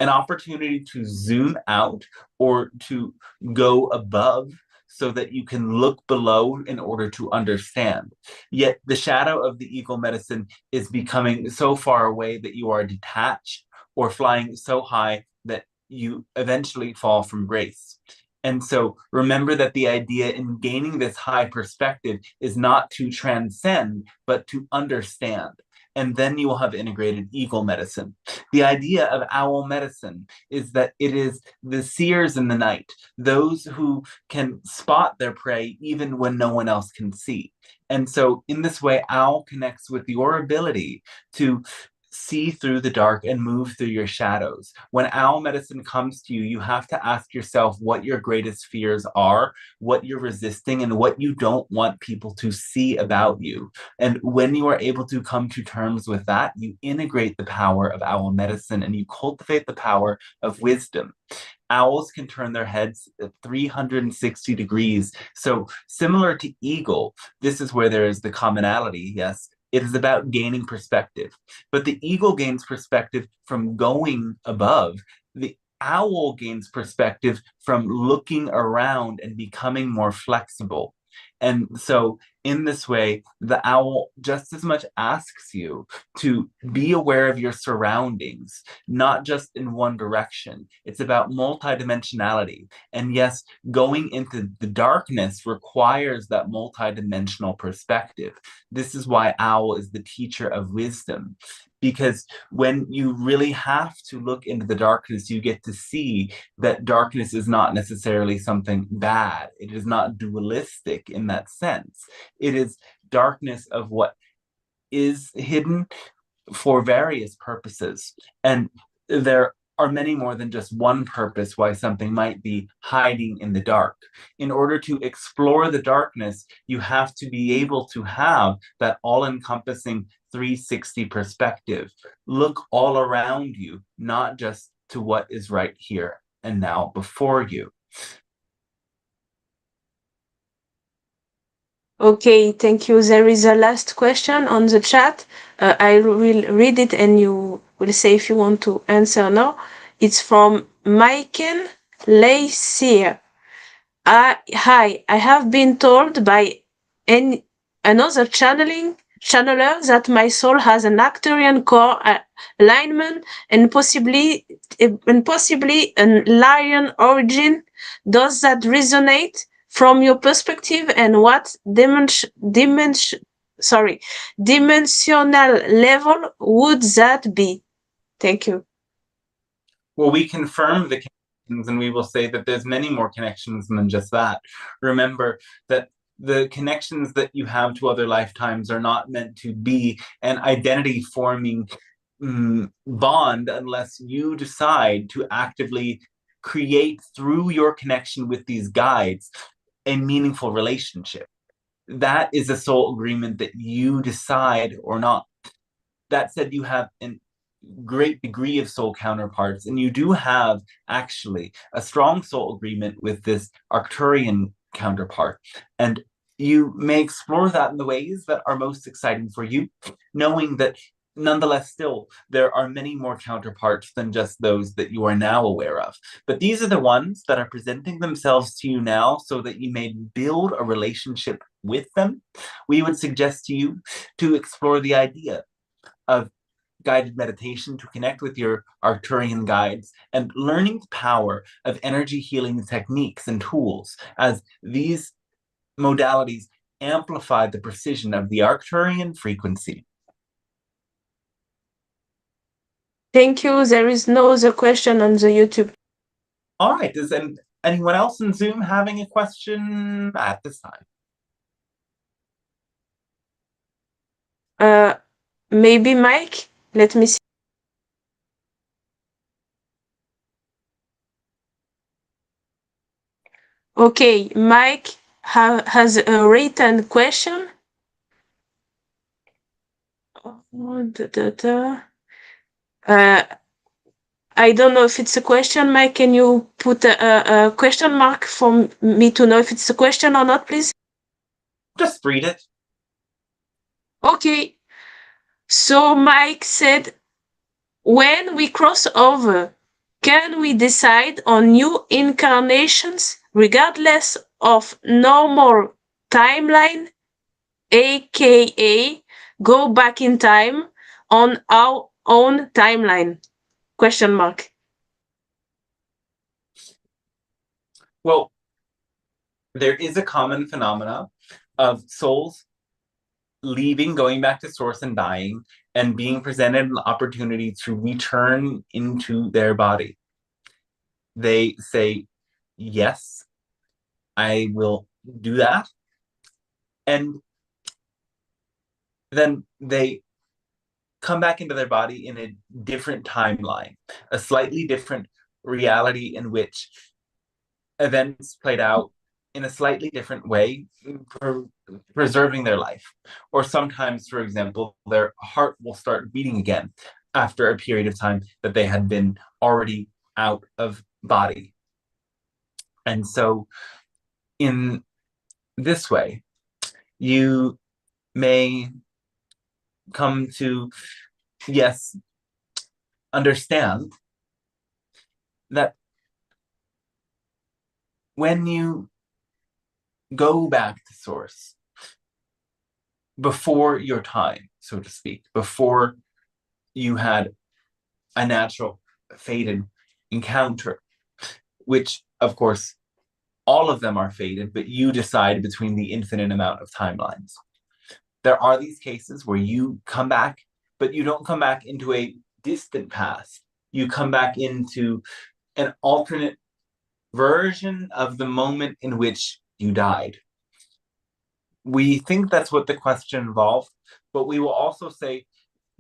an opportunity to zoom out or to go above so that you can look below in order to understand. Yet the shadow of the eagle medicine is becoming so far away that you are detached or flying so high that you eventually fall from grace. And so remember that the idea in gaining this high perspective is not to transcend, but to understand. And then you will have integrated eagle medicine. The idea of owl medicine is that it is the seers in the night, those who can spot their prey even when no one else can see. And so in this way, owl connects with your ability to see through the dark and move through your shadows. When owl medicine comes to you, you have to ask yourself what your greatest fears are, what you're resisting, and what you don't want people to see about you. And when you are able to come to terms with that, you integrate the power of owl medicine and you cultivate the power of wisdom. Owls can turn their heads 360 degrees. So similar to eagle, this is where there is the commonality, yes. It is about gaining perspective. But the eagle gains perspective from going above. The owl gains perspective from looking around and becoming more flexible. And so in this way, the owl just as much asks you to be aware of your surroundings, not just in one direction. It's about multidimensionality. And yes, going into the darkness requires that multidimensional perspective. This is why owl is the teacher of wisdom. Because when you really have to look into the darkness, you get to see that darkness is not necessarily something bad. It is not dualistic in that sense. It is darkness of what is hidden for various purposes. And there are many more than just one purpose why something might be hiding in the dark. In order to explore the darkness, you have to be able to have that all-encompassing 360 perspective. Look all around you, not just to what is right here and now before you. Okay, thank you. There is a last question on the chat. I will read it and you will say if you want to answer or no. It's from Michael Leisier. Hi, I have been told by another channeler that my soul has an Arcturian core alignment and possibly an lion origin. Does that resonate from your perspective, and what dimensional level would that be? Thank you. Well, we confirm the connections and we will say that there's many more connections than just that. Remember that the connections that you have to other lifetimes are not meant to be an identity forming bond unless you decide to actively create through your connection with these guides a meaningful relationship. That is a soul agreement that you decide or not. That said, you have an great degree of soul counterparts, and you do have actually a strong soul agreement with this Arcturian counterpart. And you may explore that in the ways that are most exciting for you, knowing that nonetheless still there are many more counterparts than just those that you are now aware of. But these are the ones that are presenting themselves to you now so that you may build a relationship with them, we would suggest to you to explore the idea of guided meditation to connect with your Arcturian guides and learning the power of energy healing techniques and tools, as these modalities amplify the precision of the Arcturian frequency. Thank you. There is no other question on the YouTube. All right, is anyone else in Zoom having a question at this time? Maybe Mike? Let me see. Okay, Mike has a written question. I don't know if it's a question, Mike. Can you put a question mark for me to know if it's a question or not, please? Just read it. Okay. So Mike said, when we cross over, can we decide on new incarnations regardless of normal timeline, aka go back in time on our own timeline? Question mark. Well, there is a common phenomena of souls leaving, going back to source and dying, and being presented an opportunity to return into their body. They say, yes, I will do that. And then they come back into their body in a different timeline, a slightly different reality in which events played out in a slightly different way, preserving their life. Or sometimes, for example, their heart will start beating again after a period of time that they had been already out of body. And so in this way, you may come to, yes, understand that when you go back to source before your time, so to speak, before you had a natural fated encounter, which of course all of them are fated, but you decide between the infinite amount of timelines. There are these cases where you come back, but you don't come back into a distant past. You come back into an alternate version of the moment in which you died. We think that's what the question involved, but we will also say,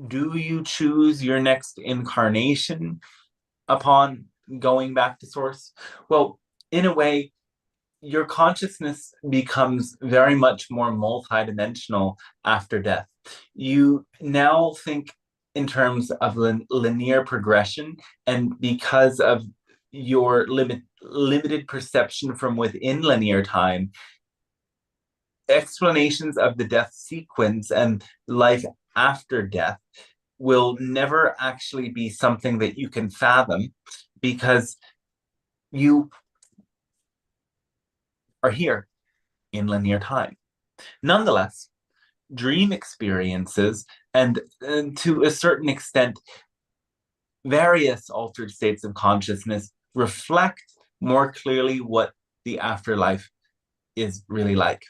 do you choose your next incarnation upon going back to source? Well, in a way, your consciousness becomes very much more multidimensional after death. You now think in terms of linear progression, and because of your limited perception from within linear time, explanations of the death sequence and life after death will never actually be something that you can fathom, because you are here in linear time. Nonetheless, dream experiences and to a certain extent, various altered states of consciousness reflect more clearly what the afterlife is really like.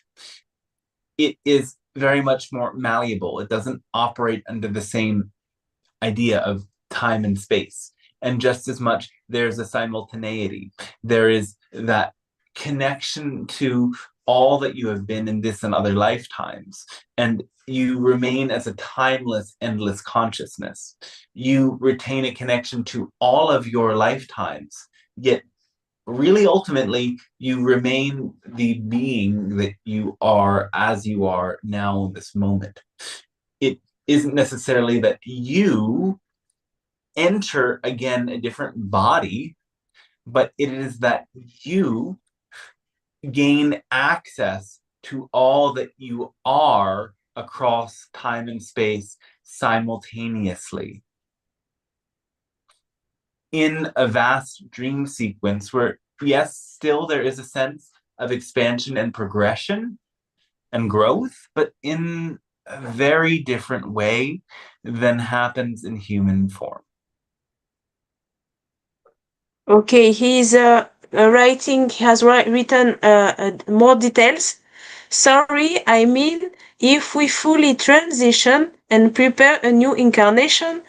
It is very much more malleable. It doesn't operate under the same idea of time and space. And just as much, there's a simultaneity. There is that connection to all that you have been in this and other lifetimes. And you remain as a timeless, endless consciousness. You retain a connection to all of your lifetimes, yet really ultimately you remain the being that you are as you are now in this moment. It isn't necessarily that you enter again a different body, but it is that you gain access to all that you are across time and space simultaneously. In a vast dream sequence where, yes, still there is a sense of expansion and progression, and growth, but in a very different way than happens in human form. Okay, he's writing. He has written more details. Sorry, I mean, if we fully transition and prepare a new incarnation,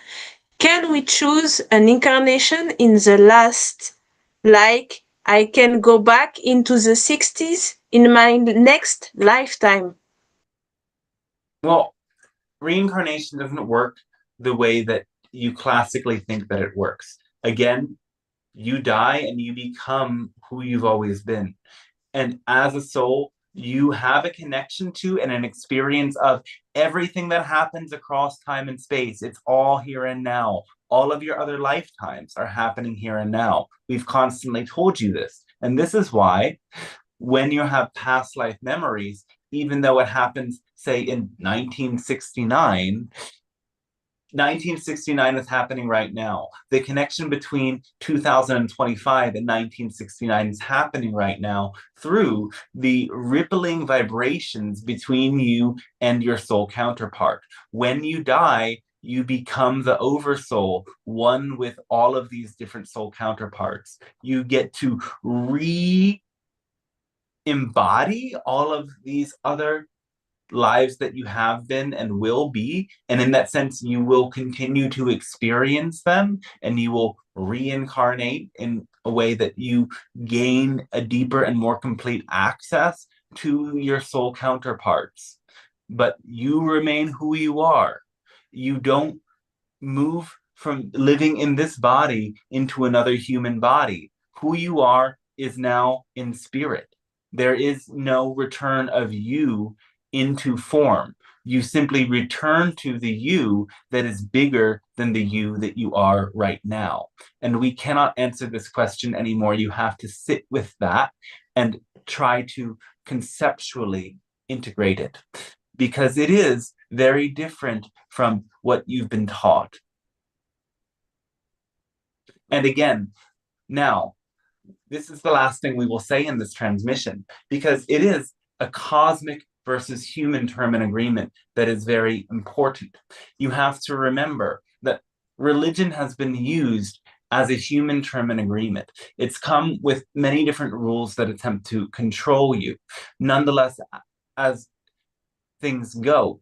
can we choose an incarnation in the last? Like, I can go back into the 60s in my next lifetime. Well, reincarnation doesn't work the way that you classically think that it works. Again, you die and you become who you've always been. And as a soul, you have a connection to and an experience of everything that happens across time and space. It's all here and now. All of your other lifetimes are happening here and now. We've constantly told you this. And this is why when you have past life memories, even though it happens, say, in 1969, 1969 is happening right now. The connection between 2025 and 1969 is happening right now through the rippling vibrations between you and your soul counterpart. When you die, you become the oversoul, one with all of these different soul counterparts. You get to embody all of these other lives that you have been and will be. And in that sense, you will continue to experience them and you will reincarnate in a way that you gain a deeper and more complete access to your soul counterparts. But you remain who you are. You don't move from living in this body into another human body. Who you are is now in spirit. There is no return of you into form. You simply return to the you that is bigger than the you that you are right now. And we cannot answer this question anymore. You have to sit with that and try to conceptually integrate it, because it is very different from what you've been taught. And again, now, this is the last thing we will say in this transmission, because it is a cosmic versus human term and agreement that is very important. You have to remember that religion has been used as a human term and agreement. It's come with many different rules that attempt to control you. Nonetheless, as things go,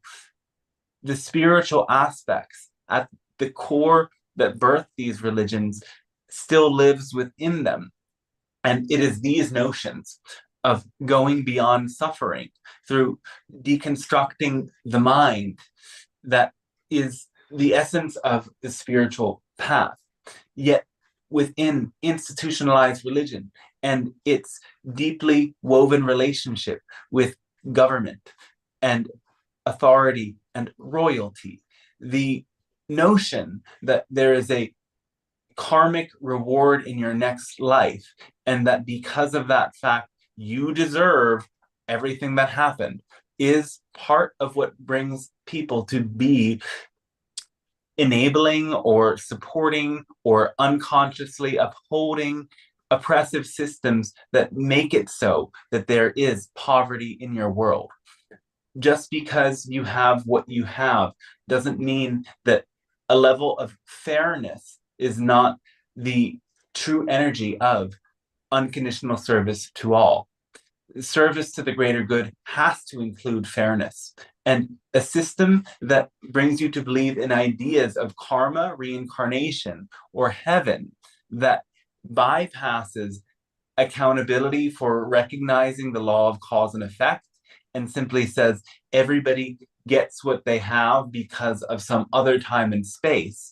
the spiritual aspects at the core that birth these religions still lives within them. And it is these notions of going beyond suffering through deconstructing the mind that is the essence of the spiritual path. Yet within institutionalized religion and its deeply woven relationship with government and authority and royalty, the notion that there is a karmic reward in your next life, and that because of that fact, you deserve everything that happened, is part of what brings people to be enabling or supporting or unconsciously upholding oppressive systems that make it so that there is poverty in your world. Just because you have what you have doesn't mean that a level of fairness is not the true energy of unconditional service to all. Service to the greater good has to include fairness. And a system that brings you to believe in ideas of karma, reincarnation, or heaven that bypasses accountability for recognizing the law of cause and effect and simply says everybody gets what they have because of some other time and space,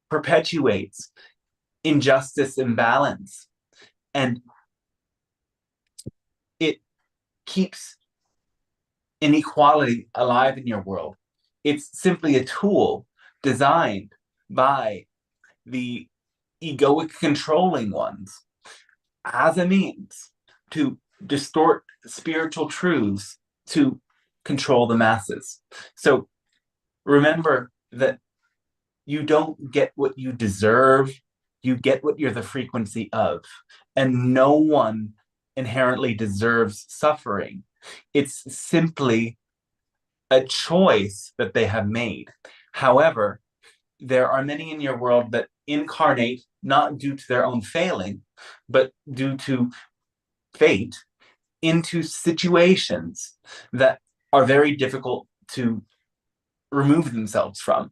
perpetuates injustice, imbalance, and it keeps inequality alive in your world. It's simply a tool designed by the egoic controlling ones as a means to distort spiritual truths to control the masses. So remember that you don't get what you deserve, you get what you're the frequency of. And no one inherently deserves suffering. It's simply a choice that they have made. However, there are many in your world that incarnate not due to their own failing, but due to fate into situations that are very difficult to remove themselves from.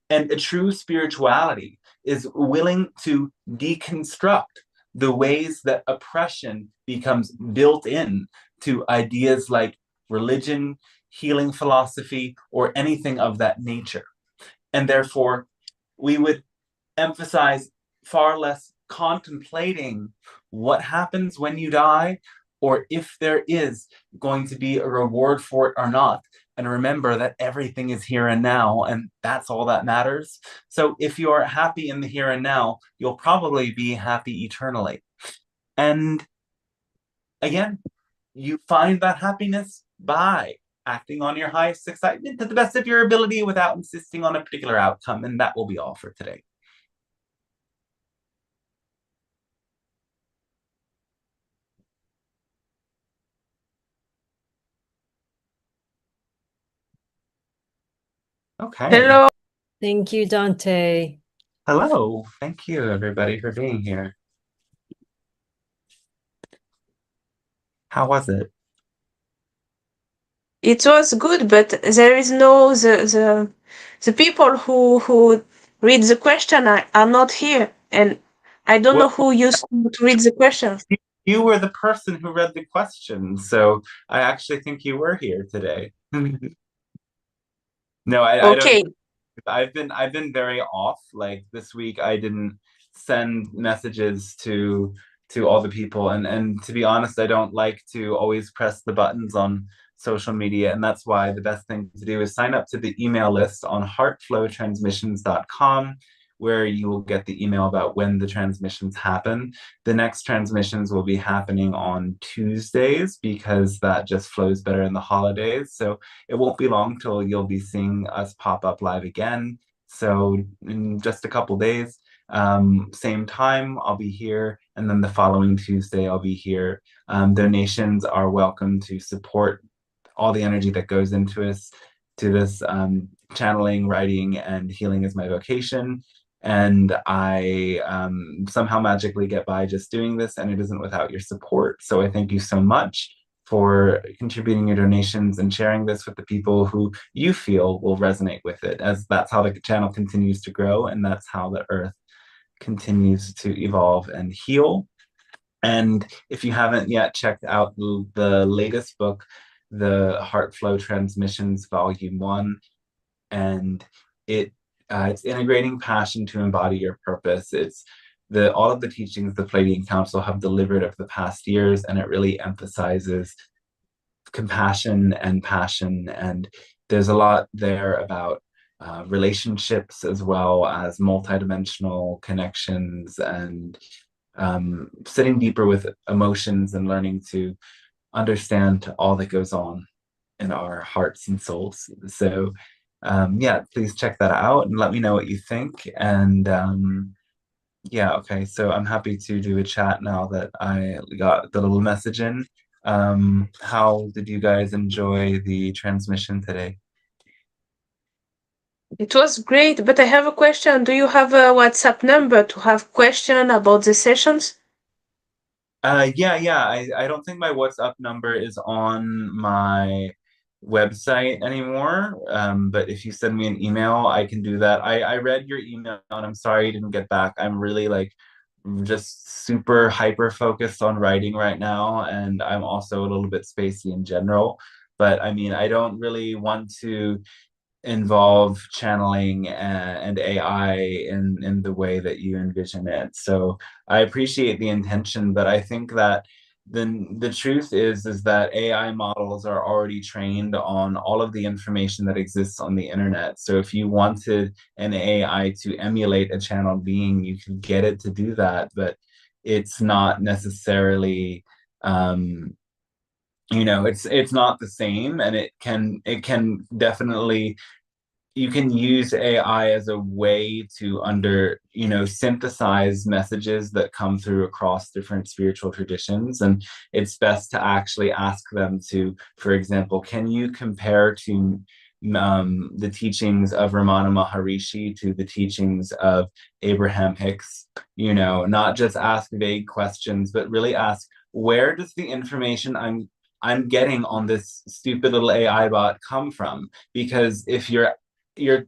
And a true spirituality is willing to deconstruct the ways that oppression becomes built in to ideas like religion, healing philosophy, or anything of that nature. And therefore, we would emphasize far less contemplating what happens when you die, or if there is going to be a reward for it or not. And remember that everything is here and now, and that's all that matters. So if you're happy in the here and now, you'll probably be happy eternally. And again, you find that happiness by acting on your highest excitement to the best of your ability without insisting on a particular outcome. And that will be all for today. Okay. Hello. Thank you, Dante. Hello. Thank you, everybody, for being here. How was it? It was good, but there is no the people who read the question are not here, and I don't know Well, who used to read the questions. you were the person who read the question, so I actually think you were here today. No, I don't. Okay. I've been very off. Like this week, I didn't send messages to all the people, and to be honest, I don't like to always press the buttons on social media, and that's why the best thing to do is sign up to the email list on heartflowtransmissions.com, where you will get the email about when the transmissions happen. The next transmissions will be happening on Tuesdays because that just flows better in the holidays. So it won't be long till you'll be seeing us pop up live again. So in just a couple days, same time, I'll be here. And then the following Tuesday, I'll be here. Donations are welcome to support all the energy that goes into this channeling, writing, and healing is my vocation. And I somehow magically get by just doing this, and it isn't without your support. So I thank you so much for contributing your donations and sharing this with the people who you feel will resonate with it, as that's how the channel continues to grow, and that's how the earth continues to evolve and heal. And if you haven't yet checked out the latest book, the Heart Flow Transmissions Volume 1, and it's integrating passion to embody your purpose. It's all of the teachings the Pleiadian Council have delivered over the past years, and it really emphasizes compassion and passion. And there's a lot there about relationships as well as multidimensional connections, and sitting deeper with emotions and learning to understand all that goes on in our hearts and souls. So yeah, please check that out and let me know what you think. And yeah, okay, so I'm happy to do a chat now that I got the little message in. How did you guys enjoy the transmission today? It was great, but I have a question. Do you have a WhatsApp number to have question about the sessions? Yeah. I don't think my WhatsApp number is on my website anymore. But if you send me an email, I can do that. I read your email and I'm sorry you didn't get back. I'm really like just super hyper focused on writing right now, and I'm also a little bit spacey in general. But I mean, I don't really want to involve channeling and AI in the way that you envision it. So I appreciate the intention, but I think that the truth is that AI models are already trained on all of the information that exists on the internet. So if you wanted an AI to emulate a channeled being, you could get it to do that, but it's not necessarily it's not the same, and it can definitely you can use AI as a way to synthesize messages that come through across different spiritual traditions. And it's best to actually ask them to, for example, can you compare to the teachings of Ramana Maharishi to the teachings of Abraham Hicks? Not just ask vague questions, but really ask, where does the information I'm getting on this stupid little AI bot come from? Because if you're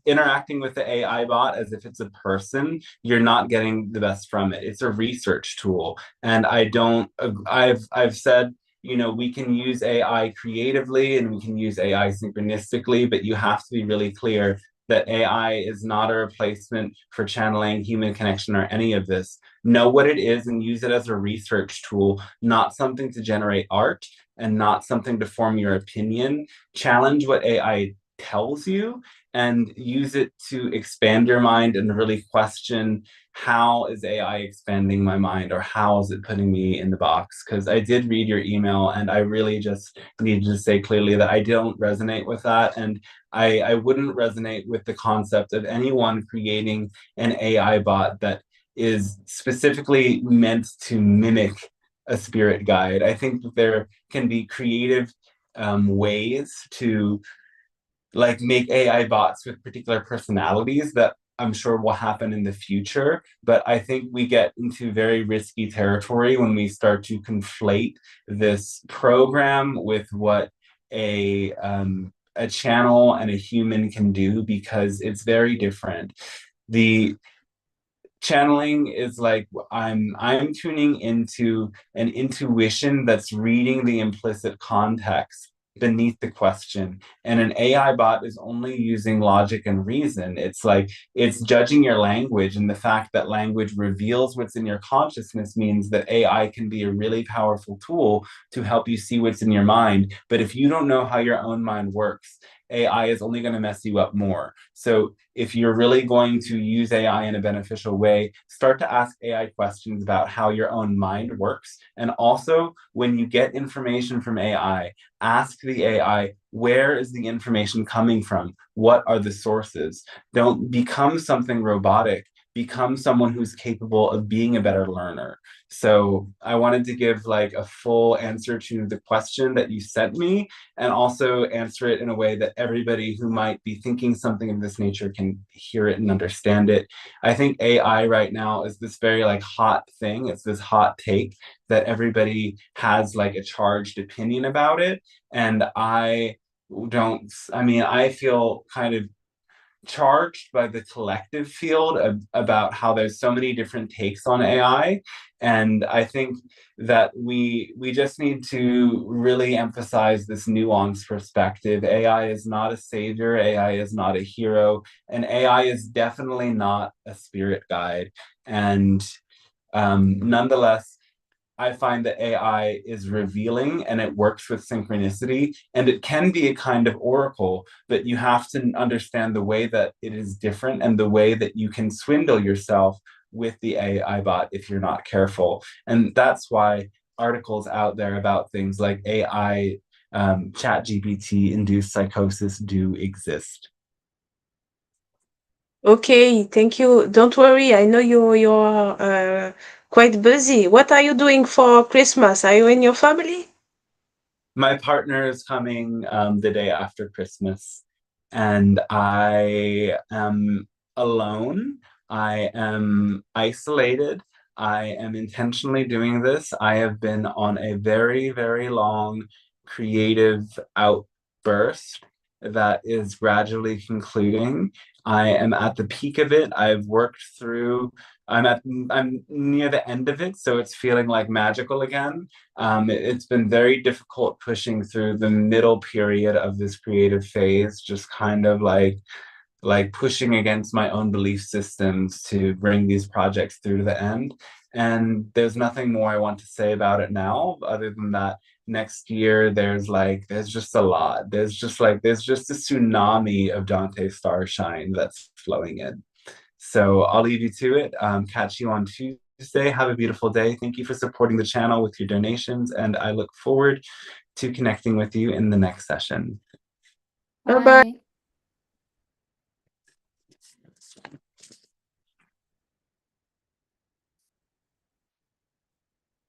interacting with the AI bot as if it's a person, you're not getting the best from it. It's a research tool. And I've said, we can use AI creatively and we can use AI synchronistically, but you have to be really clear that AI is not a replacement for channeling, human connection, or any of this. Know what it is and use it as a research tool, not something to generate art and not something to form your opinion. Challenge what AI tells you and use it to expand your mind and really question, how is AI expanding my mind, or how is it putting me in the box? Because I did read your email and I really just needed to say clearly that I don't resonate with that. And I wouldn't resonate with the concept of anyone creating an AI bot that is specifically meant to mimic a spirit guide. I think that there can be creative ways to make AI bots with particular personalities that I'm sure will happen in the future. But I think we get into very risky territory when we start to conflate this program with what a channel and a human can do, because it's very different. The channeling is like I'm tuning into an intuition that's reading the implicit context beneath the question, and an AI bot is only using logic and reason. It's like it's judging your language, and the fact that language reveals what's in your consciousness means that AI can be a really powerful tool to help you see what's in your mind. But if you don't know how your own mind works, AI is only going to mess you up more. So if you're really going to use AI in a beneficial way, start to ask AI questions about how your own mind works. And also, when you get information from AI, ask the AI, where is the information coming from? What are the sources? Don't become something robotic. Become someone who's capable of being a better learner. So I wanted to give a full answer to the question that you sent me, and also answer it in a way that everybody who might be thinking something of this nature can hear it and understand it. I think AI right now is this very hot thing. It's this hot take that everybody has a charged opinion about it. And I feel kind of charged by the collective field about how there's so many different takes on AI. And I think that we just need to really emphasize this nuanced perspective. AI is not a savior, AI is not a hero, and AI is definitely not a spirit guide. And nonetheless, I find that AI is revealing and it works with synchronicity, and it can be a kind of oracle, but you have to understand the way that it is different and the way that you can swindle yourself with the AI bot if you're not careful. And that's why articles out there about things like AI, chat GPT induced psychosis do exist. Okay, thank you. Don't worry, I know you're quite busy. What are you doing for Christmas? Are you in your family? My partner is coming the day after Christmas, and I am alone. I am isolated. I am intentionally doing this. I have been on a very, very long creative outburst that is gradually concluding. I am at the peak of it. I've worked through, I'm near the end of it, so it's feeling like magical again. It's been very difficult pushing through the middle period of this creative phase, just kind of like pushing against my own belief systems to bring these projects through to the end. And there's nothing more I want to say about it now, other than that next year there's just a lot. There's just a tsunami of Dante Starshine that's flowing in. So I'll leave you to it. Catch you on Tuesday. Have a beautiful day. Thank you for supporting the channel with your donations, and I look forward to connecting with you in the next session. Bye bye. Bye.